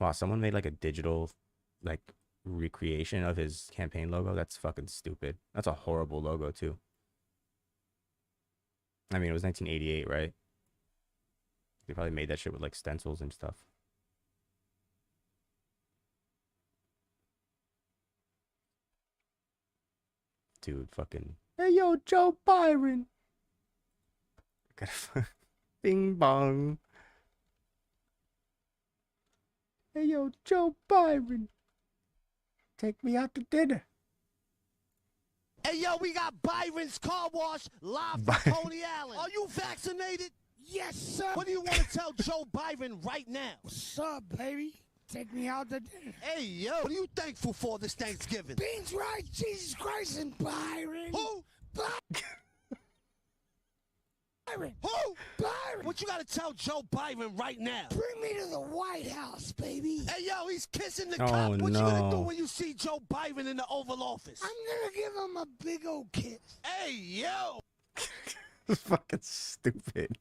Wow, someone made like a digital like recreation of his campaign logo. That's fucking stupid. That's a horrible logo too. I mean, it was 1988, right? They probably made that shit with like stencils and stuff. Dude, fucking, hey yo, Joe Byron. Bing bong. Hey yo, Joe Byron. Take me out to dinner. Hey yo, we got Byron's Car Wash live from Coney Island. Are you vaccinated? Yes, sir. What do you want to tell Joe Byron right now? What's up, baby? Take me out to dinner. Hey yo, what are you thankful for this Thanksgiving? Beans, rice, Jesus Christ, and Byron. Who? Byron. Who? Byron. What you gotta tell Joe Byron right now? Bring me to the White House, baby. Hey yo, he's kissing the Oh, cop. What you gonna do no. when you see Joe Byron in the Oval Office? I'm gonna give him a big old kiss. Hey yo. It's fucking stupid.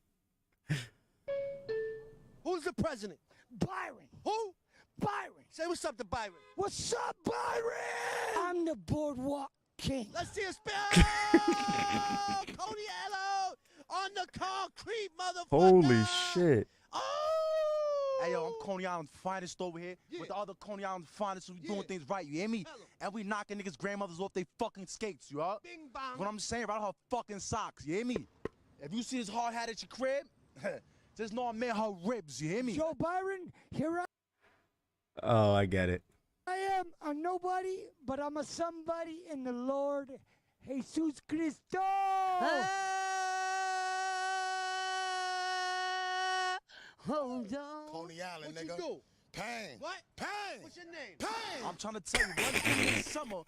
Who's the president? Byron. Who? Byron. Say what's up to Byron. What's up, Byron? I'm the boardwalk king. Let's see a spell. Coney Island on the concrete, motherfucker. Holy shit. Oh! Hey, yo, I'm Coney Island's finest over here with the other Coney Island's finest. We doing things right, you hear me? And we knocking niggas' grandmothers off they fucking skates, you heard? Bing bong. What I'm saying, right her fucking socks, you hear me? If you see this hard hat at your crib, just know I meant her ribs, you hear me? Joe Byron, here Oh, I get it. I am a nobody, but I'm a somebody in the Lord Jesus Cristo. Hold on. Coney Island, nigga. What you do? Pain. What? Pain. What's your name? Pain. I'm trying to tell you, one thing this summer,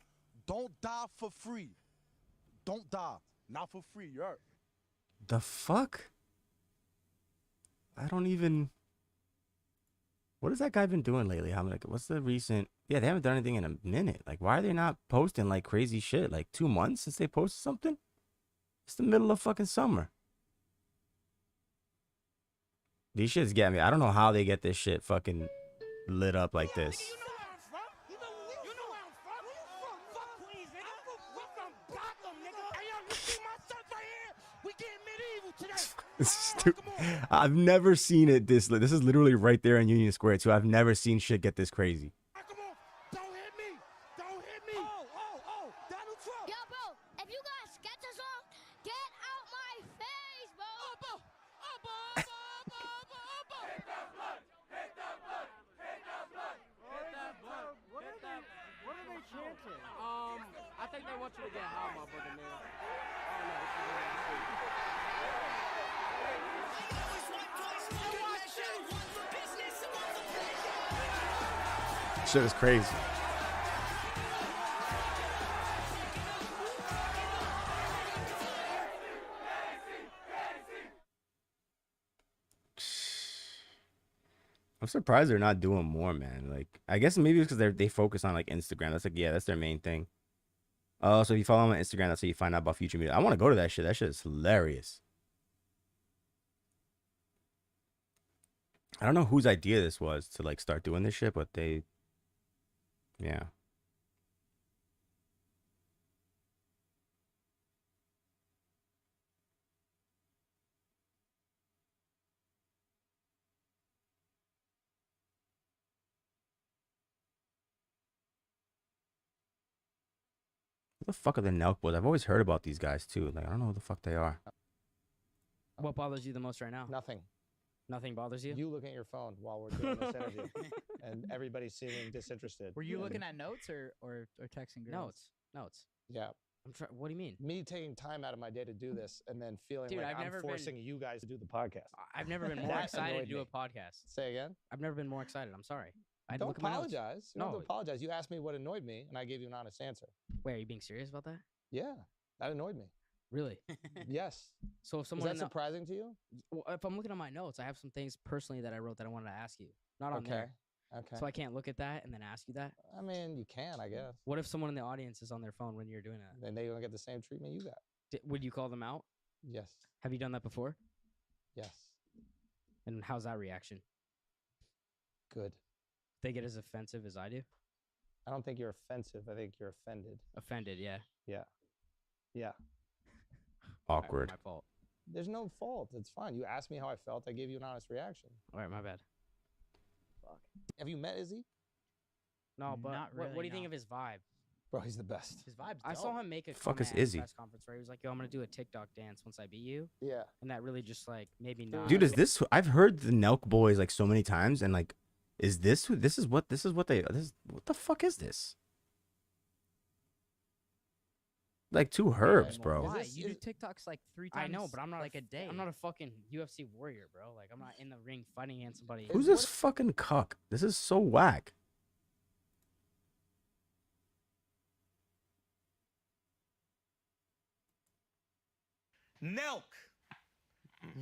don't die for free. Don't die. Not for free, you heard? The fuck? I don't even... What has that guy been doing lately? I'm like, what's the recent... Yeah, they haven't done anything in a minute. Like, why are they not posting, like, crazy shit? Like, 2 months since they posted something? It's the middle of fucking summer. These shits get me. I don't know how they get this shit fucking lit up like this. I've never seen it this lit. This is literally right there in Union Square too. I've never seen shit get this crazy. Don't hit me. Don't hit me. Oh, Donald Trump. Yo, bro, if you got sketches on, get out my face, bro. Hit that blood. Hit that blood. Hit that blood. Hit that blood. What are they chanting? I think they want you to get high, my brother, man. Shit is crazy. I'm surprised they're not doing more, man. Like, I guess maybe it's because they focus on like Instagram. That's like, yeah, that's their main thing. Oh, so if you follow them on Instagram, that's how you find out about future media. I want to go to that shit. That shit is hilarious. I don't know whose idea this was to like start doing this shit, but they, yeah. What the fuck are the Nelk boys? I've always heard about these guys too. Like, I don't know who the fuck they are. What bothers you the most right now? Nothing. Nothing bothers you? You looking at your phone while we're doing this interview, and everybody's seeming disinterested. Were you looking at notes or texting girls? Notes. Yeah. I'm trying. What do you mean? Me taking time out of my day to do this, and then feeling Dude, like I've I'm never forcing been- you guys to do the podcast. I've never been more That excited to annoyed do me. a podcast. Say again? I've never been more excited. I'm sorry. I had to Don't look at my notes. apologize. You don't No. have to apologize. You asked me what annoyed me, and I gave you an honest answer. Wait, are you being serious about that? Yeah, that annoyed me. Really? Yes. So if Is someone that surprising to you? Well, if I'm looking at my notes, I have some things personally that I wrote that I wanted to ask you. Not on there. Okay. So I can't look at that and then ask you that. I mean, you can, I guess. What if someone in the audience is on their phone when you're doing that? Then they're gonna get the same treatment you got. Would you call them out? Yes. Have you done that before? Yes. And how's that reaction? Good. They get as offensive as I do? I don't think you're offensive. I think you're offended. Offended, yeah. Yeah. Yeah. Awkward. My fault. There's no fault. It's fine. You asked me how I felt. I gave you an honest reaction. All right, my bad. Fuck. Have you met Izzy? No, but Not what do really, you think no. of his vibe? Bro, he's the best. His vibe's I saw dope. him make a Fuck comment is at Izzy? a press conference where he was like, "Yo, I'm gonna do a TikTok dance once I beat you." Yeah. And that really just like made me not. Dude, is this? I've heard the Nelk boys like so many times, and like, is this who? This is what they. What the fuck is this? Like two herbs, bro. Why? You do TikToks like 3 times. I know, but I'm not like a day. I'm not a fucking UFC warrior, bro. Like I'm not in the ring fighting against somebody. Who's this fucking cuck? This is so whack. Nelk,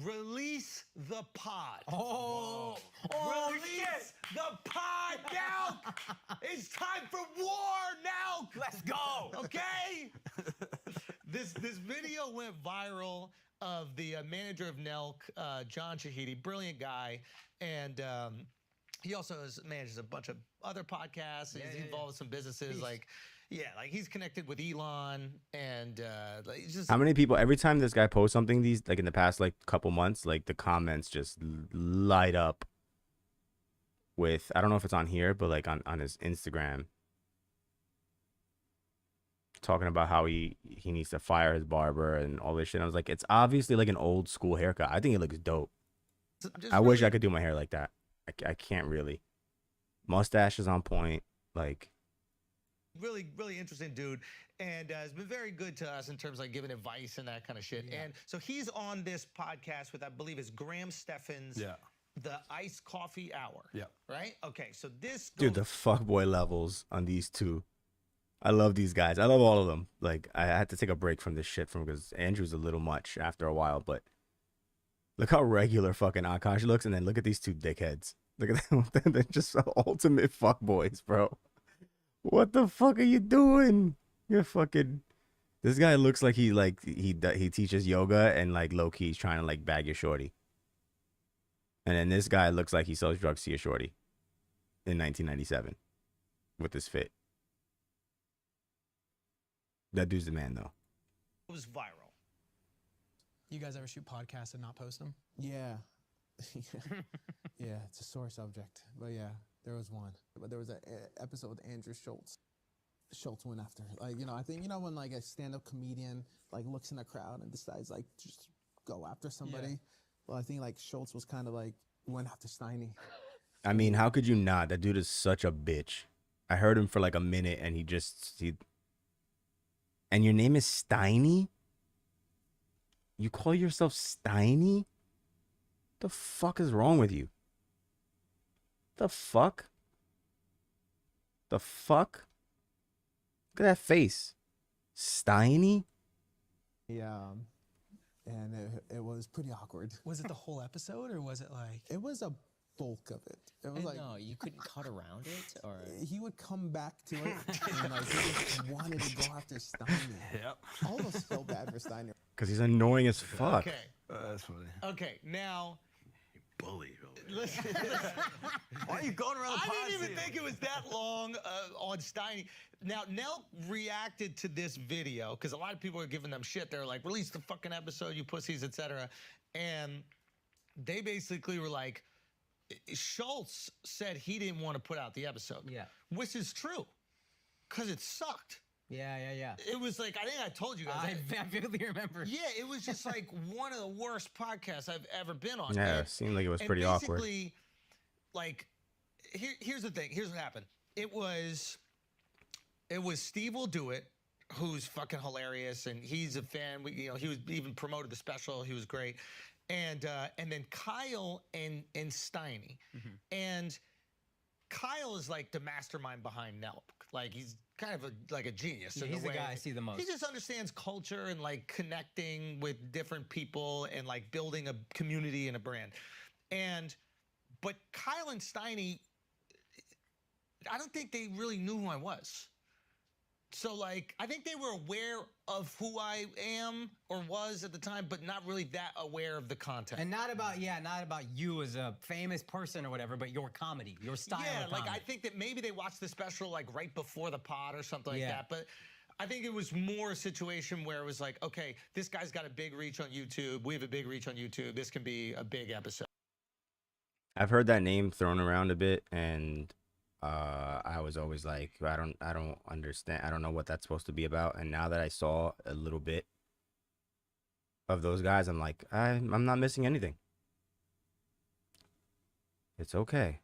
release the pod. Oh, Release the pod, Nelk. It's time for war, Nelk. Let's go. Okay. This video went viral of the manager of Nelk, John Shahidi, brilliant guy, and he also manages a bunch of other podcasts. He's involved with some businesses like. Yeah, like he's connected with Elon, and like, it's just How many people every time this guy posts something these like in the past like couple months, like the comments just light up with, I don't know if it's on here, but like on his Instagram, talking about how he needs to fire his barber and all this shit. I was like, it's obviously like an old school haircut. I think it looks dope. I wish I could do my hair like that. I can't really. Mustache is on point. Like, really, really interesting dude, and has been very good to us in terms of like giving advice and that kind of shit. And so he's on this podcast with, I believe, is Graham Steffens. Yeah. The Iced Coffee Hour. Yeah. Right. Okay. So this. dude, the fuckboy levels on these two. I love these guys. I love all of them. Like, I had to take a break from this shit because Andrew's a little much after a while, but look how regular fucking Akash looks, and then look at these two dickheads. Look at them. They're just ultimate fuckboys, bro. What the fuck are you doing? You're fucking. This guy looks like he teaches yoga and like low key he's trying to like bag your shorty. And then this guy looks like he sells drugs to your shorty in 1997 with this fit. That dude's the man, though. It was viral. You guys ever shoot podcasts and not post them? Yeah. Yeah, it's a sore subject. But yeah, there was one. But there was an episode with Andrew Schultz. Schultz went after. Like, I think, when like a stand-up comedian like looks in a crowd and decides like just go after somebody. Yeah. Well, I think like Schultz was kind of like went after Steiny. I mean, how could you not? That dude is such a bitch. I heard him for like a minute and he and your name is Steiny? You call yourself Steiny? The fuck is wrong with you? The fuck? The fuck? Look at that face. Steiny? Yeah. And it was pretty awkward. Was it the whole episode, or was it like? It was a bulk of it. It was like no, you couldn't cut around it, or he would come back to it and like he just wanted to go after Steiny. Yep. I almost felt bad for Steiny. Because he's annoying as fuck. Okay. That's funny. Okay. Now. Bully. Listen, Why are you going around the I didn't even think it was that long on Steiny. Now, Nelk reacted to this video because a lot of people are giving them shit. They're like, release the fucking episode, you pussies, etc. And they basically were like, Schultz said he didn't want to put out the episode. Yeah. Which is true because it sucked. Yeah. It was like, I think I told you guys. I vividly remember. Yeah, it was just like one of the worst podcasts I've ever been on. Yeah, it seemed like it was pretty awkward. Basically, like, here's the thing. Here's what happened. It was Steve Will Do It, who's fucking hilarious, and he's a fan. He was even promoted the special. He was great. And then Kyle and Steiny. Mm-hmm. And Kyle is like the mastermind behind Nelk. Like, he's kind of like a genius. Yeah, he's the guy I see the most. He just understands culture and like connecting with different people and like building a community and a brand. But Kyle and Steiny, I don't think they really knew who I was. So like, I think they were aware of who I am or was at the time, but not really that aware of the content. And not about you as a famous person or whatever, but your comedy, your style of comedy. Like I think that maybe they watched the special like right before the pod or something like that. But I think it was more a situation where it was like, okay, this guy's got a big reach on YouTube. We have a big reach on YouTube. This can be a big episode. I've heard that name thrown around a bit, and I was always like, I don't understand. I don't know what that's supposed to be about. And now that I saw a little bit of those guys, I'm like, I'm not missing anything. It's okay.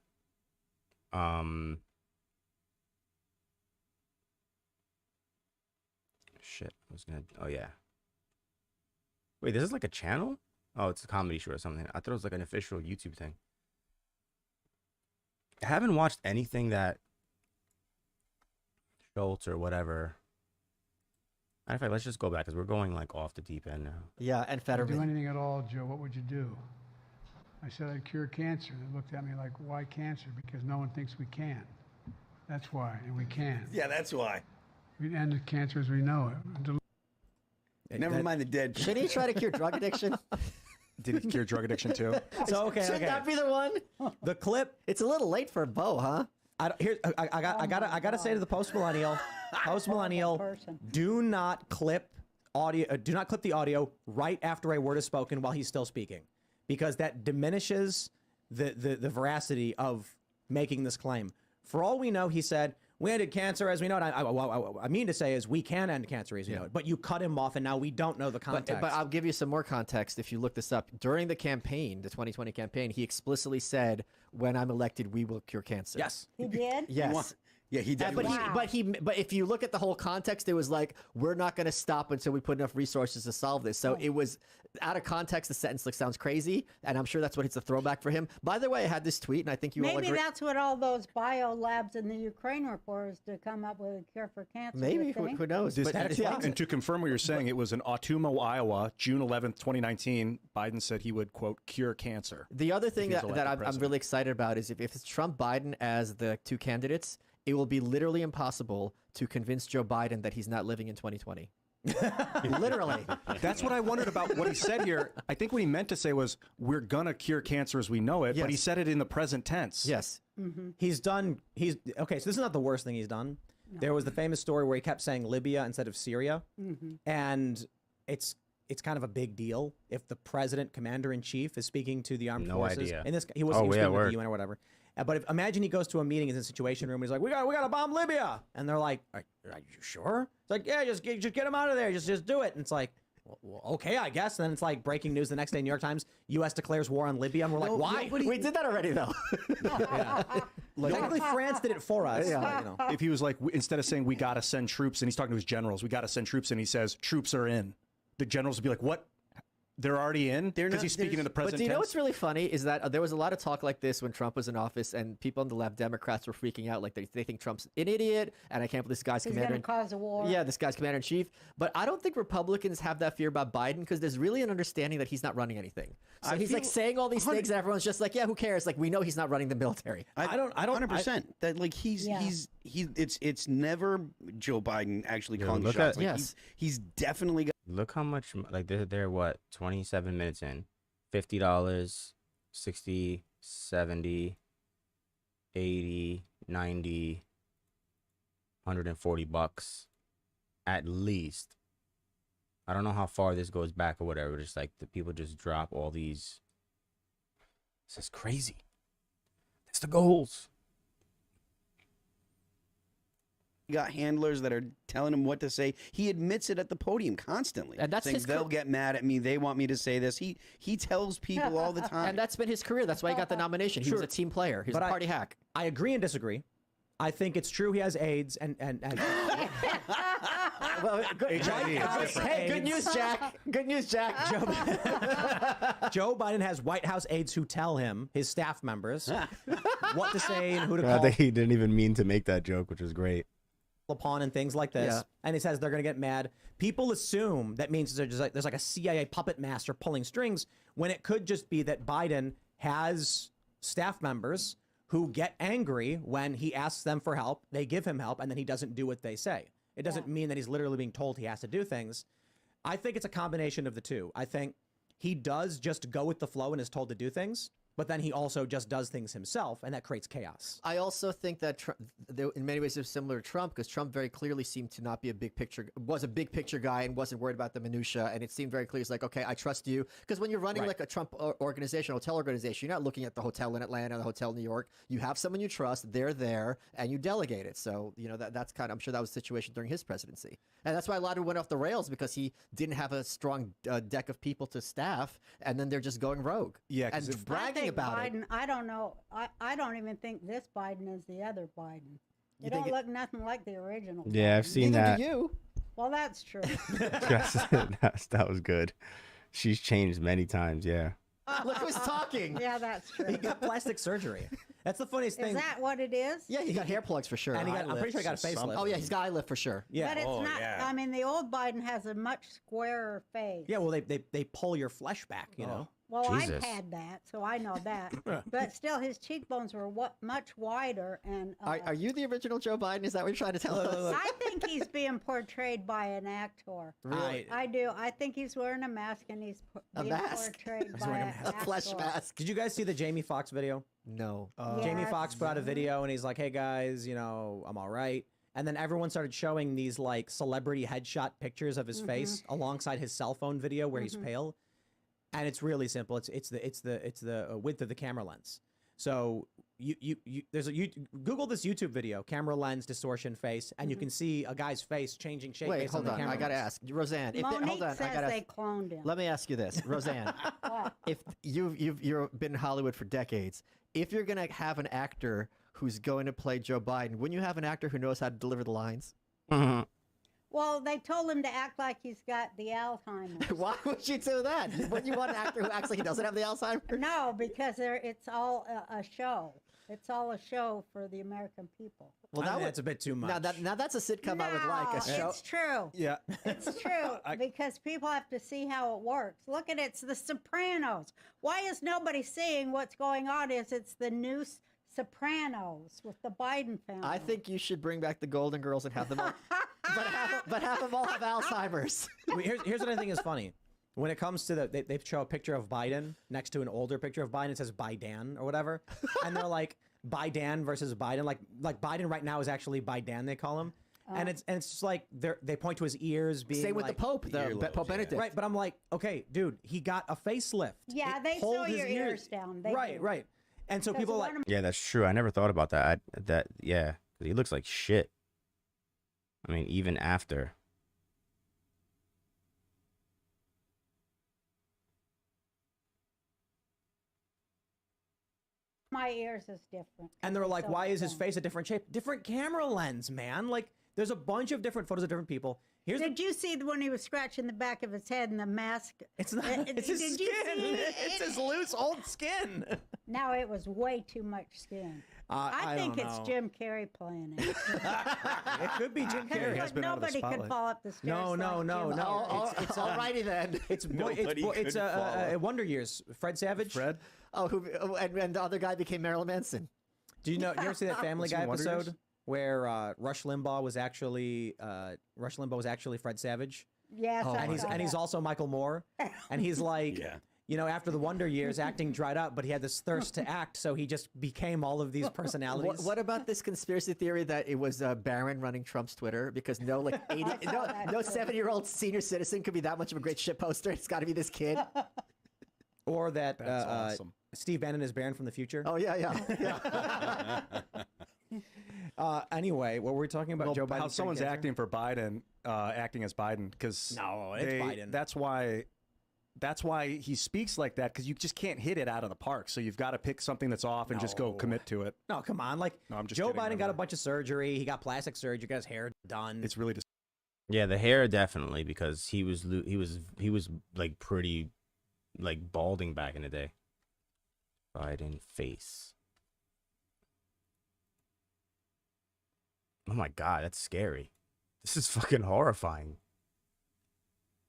Shit. I was gonna. Oh yeah. Wait, this is like a channel? Oh, it's a comedy show or something. I thought it was like an official YouTube thing. I haven't watched anything that Schultz or whatever. Matter of fact, let's just go back because we're going like off the deep end now. Yeah, and If you do Fetterman. anything at all, Joe, what would you do? I said I'd cure cancer. They looked at me like, why cancer? Because no one thinks we can. That's why, and we can. Yeah, that's why. We end cancer as we know it. Never mind the dead. Should he try to cure drug addiction? Did he cure drug addiction too? So okay, Should that be the one? The clip. It's a little late for Bo, huh? I gotta say to the post millennial, Post millennial. person. Do not clip audio. Do not clip the audio right after a word is spoken while he's still speaking, because that diminishes the veracity of making this claim. For all we know, he said, "We ended cancer as we know it." I mean to say is we can end cancer as we know it, but you cut him off, and now we don't know the context. But I'll give you some more context if you look this up. During the campaign, the 2020 campaign, he explicitly said, "When I'm elected, we will cure cancer." Yes, He did? Yes. Yeah, he did. But if you look at the whole context, it was like, we're not going to stop until we put enough resources to solve this. So it was out of context. The sentence sounds crazy, and I'm sure that's what it's a throwback for him. By the way, I had this tweet, and I think you all Maybe agree. that's what all those bio labs in the Ukraine were for, is to come up with a cure for cancer. Maybe, you think? who knows? This- But- And to confirm what you're saying, it was in Ottumwa, Iowa, June 11th, 2019. Biden said he would, quote, cure cancer. The other thing if that, he's that elected I'm really excited about is if it's Trump Biden as the two candidates, it will be literally impossible to convince Joe Biden that he's not living in 2020. Literally. That's what I wondered about what he said here. I think what he meant to say was, we're going to cure cancer as we know it, but he Yes. said it in the present tense. Yes. He's okay. So this is not the worst thing he's done. There was the famous story where he kept saying Libya instead of Syria, and it's kind of a big deal if the president, commander in chief, is speaking to the armed No forces. idea. And he was speaking with word. the UN or whatever. But imagine he goes to a meeting in the Situation Room and he's like, "We got to bomb Libya," and they're like, "Are you sure?" It's like, "Yeah, just get him out of there. Just do it." And it's like, well, okay, I guess. And then it's like breaking news the next day, New York Times: U.S. declares war on Libya, and we're like, why? We did that already, though. Technically, France did it for us. Yeah. You know. If he was like, instead of saying we got to send troops, and he's talking to his generals, we got to send troops, and he says troops are in, the generals would be like, what? They're already in? Because he's speaking in the present But do you know tense? what's really funny is that there was a lot of talk like this when Trump was in office, and people on the left, Democrats, were freaking out like they think Trump's an idiot, and I can't believe this guy's He's commander. going to cause a war. Yeah, this guy's commander in chief. But I don't think Republicans have that fear about Biden because there's really an understanding that he's not running anything. So he's like saying all these things, and everyone's just like, yeah, who cares? Like, we know he's not running the military. I don't. 100%. That like it's never Joe Biden actually calling the look shots. at- Like, he's definitely got. Look how much, like, they're what, 27 minutes in. $50, 60, 70, 80, 90, $140 at least. I don't know how far this goes back or whatever. Just like the people just drop all these. This is crazy. That's the goals. Got handlers that are telling him what to say. He admits it at the podium constantly. And that's saying, his they'll get mad at me. They want me to say this. He tells people all the time. And that's been his career. That's why he got the nomination. He was a team player. He's a party hack. I agree and disagree. I think it's true he has AIDS and well, good, HIV. hey, good news, Jack. Good news, Jack. Joe Biden has White House aides who tell him, his staff members, what to say and who to I call think he didn't even mean to make that joke, which was great. upon and things like this. Yeah. And he says they're going to get mad. People assume that means there's like a CIA puppet master pulling strings, when it could just be that Biden has staff members who get angry when he asks them for help. They give him help, and then he doesn't do what they say. It doesn't mean that he's literally being told he has to do things. I think it's a combination of the two. I think he does just go with the flow and is told to do things, but then he also just does things himself, and that creates chaos. I also think that in many ways, it's similar to Trump, because Trump very clearly seemed to not be was a big picture guy and wasn't worried about the minutia. And it seemed very clear. It's like, okay, I trust you. Because when you're running like a Trump organization, hotel organization, you're not looking at the hotel in Atlanta, the hotel in New York. You have someone you trust, they're there, and you delegate it. So, you know, that's kind of, I'm sure that was the situation during his presidency. And that's why a lot of it went off the rails, because he didn't have a strong deck of people to staff, and then they're just going rogue. Yeah, and bragging about Biden, it. I don't know. I don't even think this Biden is the other Biden. They You don't think look nothing like the original. Yeah, I've Biden. seen that. You. Well, that's true. that was good. She's changed many times, yeah. Look who's talking. Yeah, that's true. He got plastic surgery. That's the funniest Is thing. that what it is? Yeah, he got hair plugs for sure. And he got, I'm pretty sure he got a facelift. Oh yeah, he's got eye lift for sure. Yeah. But it's not. I mean, the old Biden has a much squarer face. Yeah, well, they pull your flesh back, you know. Well, Jesus. I've had that, so I know that. But still, his cheekbones were much wider. And Are you the original Joe Biden? Is that what you're trying to tell us? I think he's being portrayed by an actor. Really? I do. I think he's wearing a mask and he's being portrayed by an a flesh actor. mask. Did you guys see the Jamie Foxx video? No. Jamie Yes. Foxx put out a video and he's like, "Hey guys, you know, I'm all right." And then everyone started showing these like celebrity headshot pictures of his face alongside his cell phone video where he's pale. And it's really simple. It's the width of the camera lens. So you Google this YouTube video, camera lens distortion face, and you can see a guy's face changing shape. Wait, based hold on. I gotta ask Roseanne. Monique says they cloned him. Let me ask you this, Roseanne. What? If you've been in Hollywood for decades, if you're gonna have an actor who's going to play Joe Biden, wouldn't you have an actor who knows how to deliver the lines? Well, they told him to act like he's got the Alzheimer's. Why would you do that? Wouldn't you want an actor who acts like he doesn't have the Alzheimer's? No, because it's all a show. It's all a show for the American people. Well, that's a bit too much. Now that's a sitcom I would like. A show. It's true. Yeah. It's true because people have to see how it works. Look at it. It's The Sopranos. Why is nobody seeing what's going on? It's the new Sopranos with the Biden family. I think you should bring back the Golden Girls and have them all, but have them all have Alzheimer's. Here's what I think is funny. When it comes to they show a picture of Biden next to an older picture of Biden. It says Biden or whatever, and they're like Biden versus Biden. Like Biden right now is actually Biden. They call him, and it's just like they point to his ears being. Same with like, the Pope, Pope Benedict. Right, but I'm like, okay, dude, he got a facelift. Yeah, they Hold sew his your ears down. They do. Right. And so people are like, yeah, that's true. I never thought about that. Yeah, he looks like shit. I mean, even after. My ears is different. and they're like, why is his face a different shape? Different camera lens, man. Like, there's a bunch of different photos of different people. Did you see when he was scratching the back of his head and the mask? It's not. It's his skin. It's his loose old skin. No, it was way too much skin. I think don't it's know. Jim Carrey playing it. It could be Jim Carrey. Because nobody could fall up the stairs. No. It's alrighty then. It's Wonder Years. Fred Savage. Fred. And the other guy became Marilyn Manson. Do you ever see that Family Was he Guy Wonder Years? episode where Rush Limbaugh was actually Fred Savage? Yes, and he's also Michael Moore, and he's like, after the Wonder Years, acting dried up, but he had this thirst to act, so he just became all of these personalities. What about this conspiracy theory that it was Barron running Trump's Twitter because no 7-year-old senior citizen could be that much of a great shit poster? It's got to be this kid. Or that That's awesome. Steve Bannon is Barron from the future. Oh yeah. Anyway, what were we talking about? Joe Biden. How someone's acting for Biden, acting as Biden, because it's Biden. That's why he speaks like that, because you just can't hit it out of the park. So you've got to pick something that's off and just go commit to it. No, come on. Like, No, I'm just Joe kidding, Biden got remember. a bunch of surgery. He got plastic surgery. Got his hair done. It's really Yeah, the hair definitely, because he was like pretty like balding back in the day. Biden face. Oh my God, that's scary. This is fucking horrifying.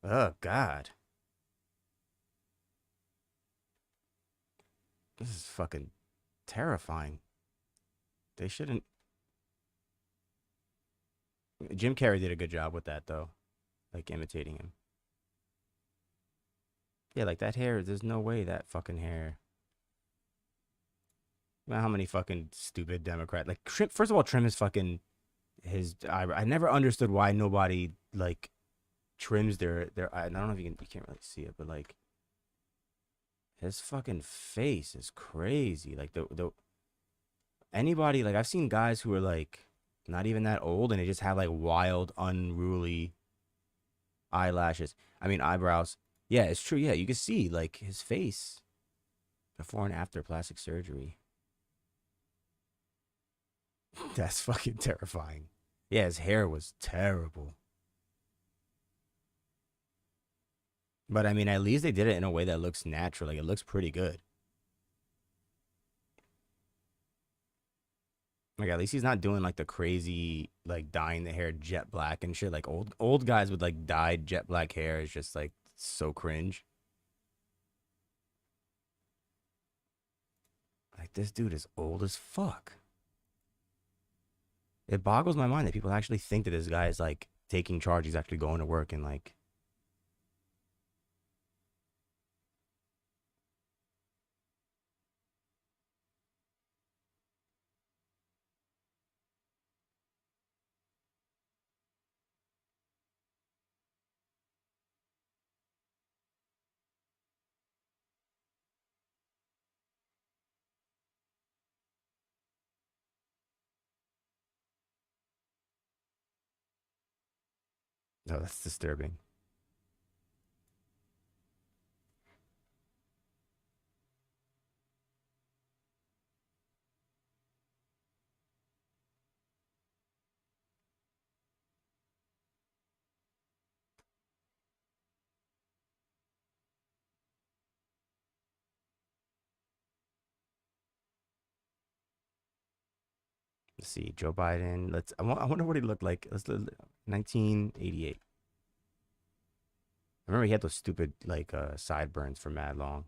Oh God. This is fucking terrifying. They shouldn't. Jim Carrey did a good job with that, though. Like, imitating him. Yeah, like, that hair, there's no way that fucking hair. How many fucking stupid Democrat. Like, first of all, trim his eyebrow. I never understood why nobody, like, trims their eye. I don't know if you can't really see it, but, like, his fucking face is crazy. Like, anybody, like, I've seen guys who are, like, not even that old, and they just have, like, wild, unruly eyelashes. I mean, eyebrows. Yeah, it's true. Yeah, you can see, like, his face before and after plastic surgery. That's fucking terrifying. Yeah, his hair was terrible. But, I mean, at least they did it in a way that looks natural. Like, it looks pretty good. Like, at least he's not doing, like, the crazy, like, dyeing the hair jet black and shit. Like, old guys with, like, dyed jet black hair is just, like, so cringe. Like, this dude is old as fuck. It boggles my mind that people actually think that this guy is, like, taking charge. He's actually going to work and, like... No, that's disturbing. Let's see, Joe Biden. I wonder what he looked like. 1988. I remember he had those stupid like sideburns for mad long.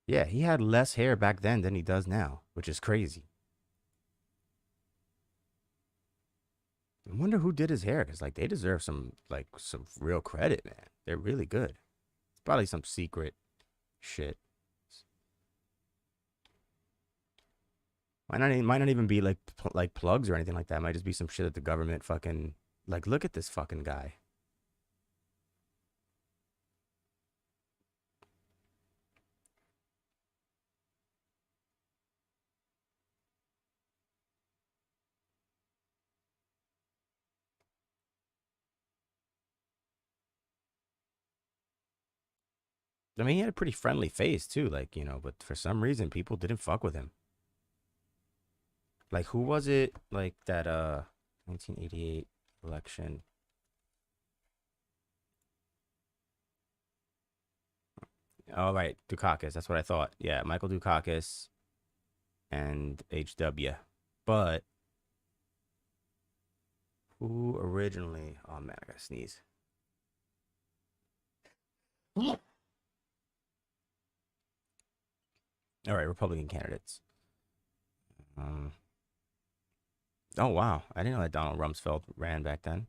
Yeah, he had less hair back then than he does now, which is crazy. I wonder who did his hair, because like they deserve some real credit, man. They're really good. It's probably some secret shit. Might not even be like plugs or anything like that. It might just be some shit that the government fucking like. Look at this fucking guy. I mean, he had a pretty friendly face too, like, you know, but for some reason people didn't fuck with him. Like, who was it like that 1988 election? Oh, right, Dukakis. That's what I thought. Yeah, Michael Dukakis and HW. But who originally? Oh man, I gotta sneeze. All right, Republican candidates. Oh wow, I didn't know that Donald Rumsfeld ran back then.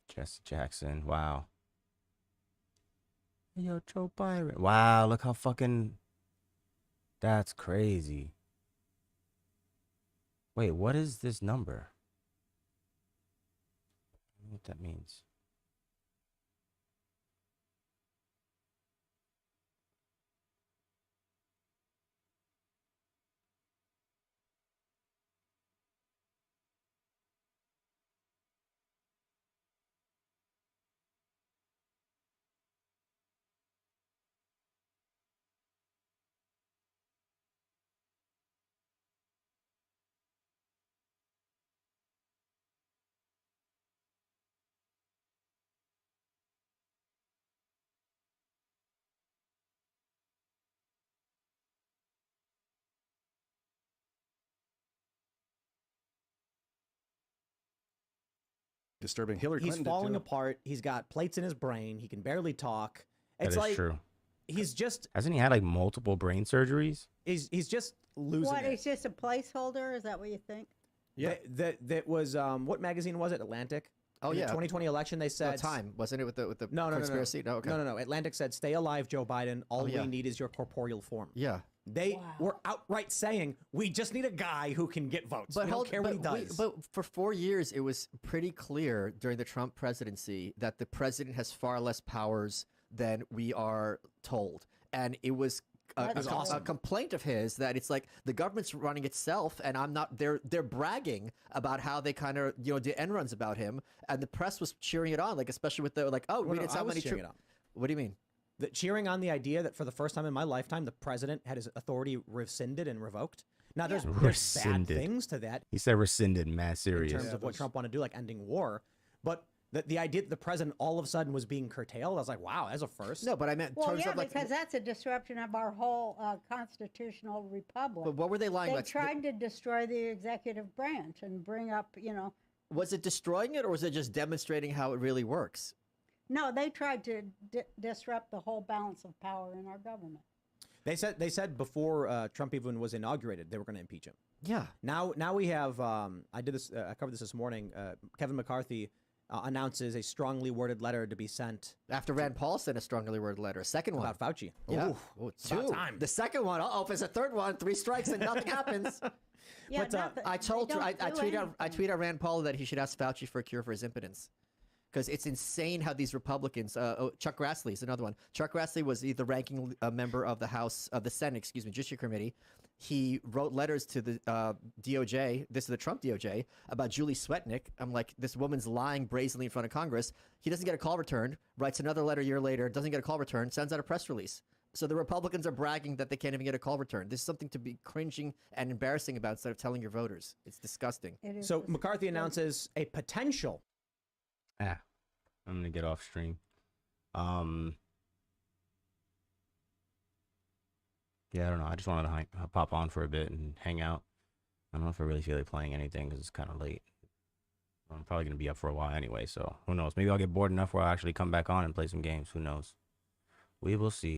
Jesse Jackson. Wow. Yo, Joe Biden. Wow, look how fucking. That's crazy. Wait, what is this number? I don't know what that means. Disturbing. Hillary He's Clinton did falling too. apart. He's got plates in his brain. He can barely talk. That It's is like true. he's just Hasn't he had like multiple brain surgeries? he's just losing What? it. It's just a placeholder? Is that what you think? Yeah. That was what magazine was it? Atlantic. Oh, In yeah. the 2020 election, they said Time, wasn't it, with the no conspiracy? No, okay. no. Atlantic said, "Stay alive, Joe Biden. All yeah. we need is your corporeal form." Yeah. They were outright saying, "We just need a guy who can get votes. We don't care what he does." But for 4 years, it was pretty clear during the Trump presidency that the president has far less powers than we are told, and it was a complaint of his that it's like the government's running itself, and I'm not. They're bragging about how they kind of did end runs about him, and the press was cheering it on, like especially with the like, oh, we didn't how many cheering it on. What do you mean? Cheering on the idea that for the first time in my lifetime, the president had his authority rescinded and revoked. Now, there's bad things to that. He said rescinded, mass serious. In terms of what Trump wanted to do, like ending war. But the idea that the president all of a sudden was being curtailed, I was like, wow, as a first. No, but I meant in Well, terms yeah, of like. because that's a disruption of our whole constitutional republic. But what were they lying They about? tried to destroy the executive branch and bring up, Was it destroying it, or was it just demonstrating how it really works? No, they tried to disrupt the whole balance of power in our government. They said before Trump even was inaugurated, they were going to impeach him. Yeah. Now we have. I covered this morning. Kevin McCarthy announces a strongly worded letter to be sent after Rand Paul sent a strongly worded letter. A second one about Fauci. Yeah. Ooh, it's about time. The second one. If it's a third one, 3 strikes and nothing happens. Yeah, but I tweeted at Rand Paul that he should ask Fauci for a cure for his impotence. because it's insane how these Republicans. Chuck Grassley is another one. Chuck Grassley was the ranking member of the House of the Senate, Judiciary Committee. He wrote letters to the DOJ. This is the Trump DOJ about Julie Swetnick. I'm like, this woman's lying brazenly in front of Congress. He doesn't get a call returned. Writes another letter a year later. Doesn't get a call returned. Sends out a press release. So the Republicans are bragging that they can't even get a call return. This is something to be cringing and embarrassing about instead of telling your voters. It's disgusting. So McCarthy announces a potential. I'm gonna get off stream. Yeah, I don't know. I just wanted to pop on for a bit and hang out. I don't know if I really feel like playing anything because it's kind of late. I'm probably gonna be up for a while anyway, so who knows? Maybe I'll get bored enough where I'll actually come back on and play some games. Who knows? We will see.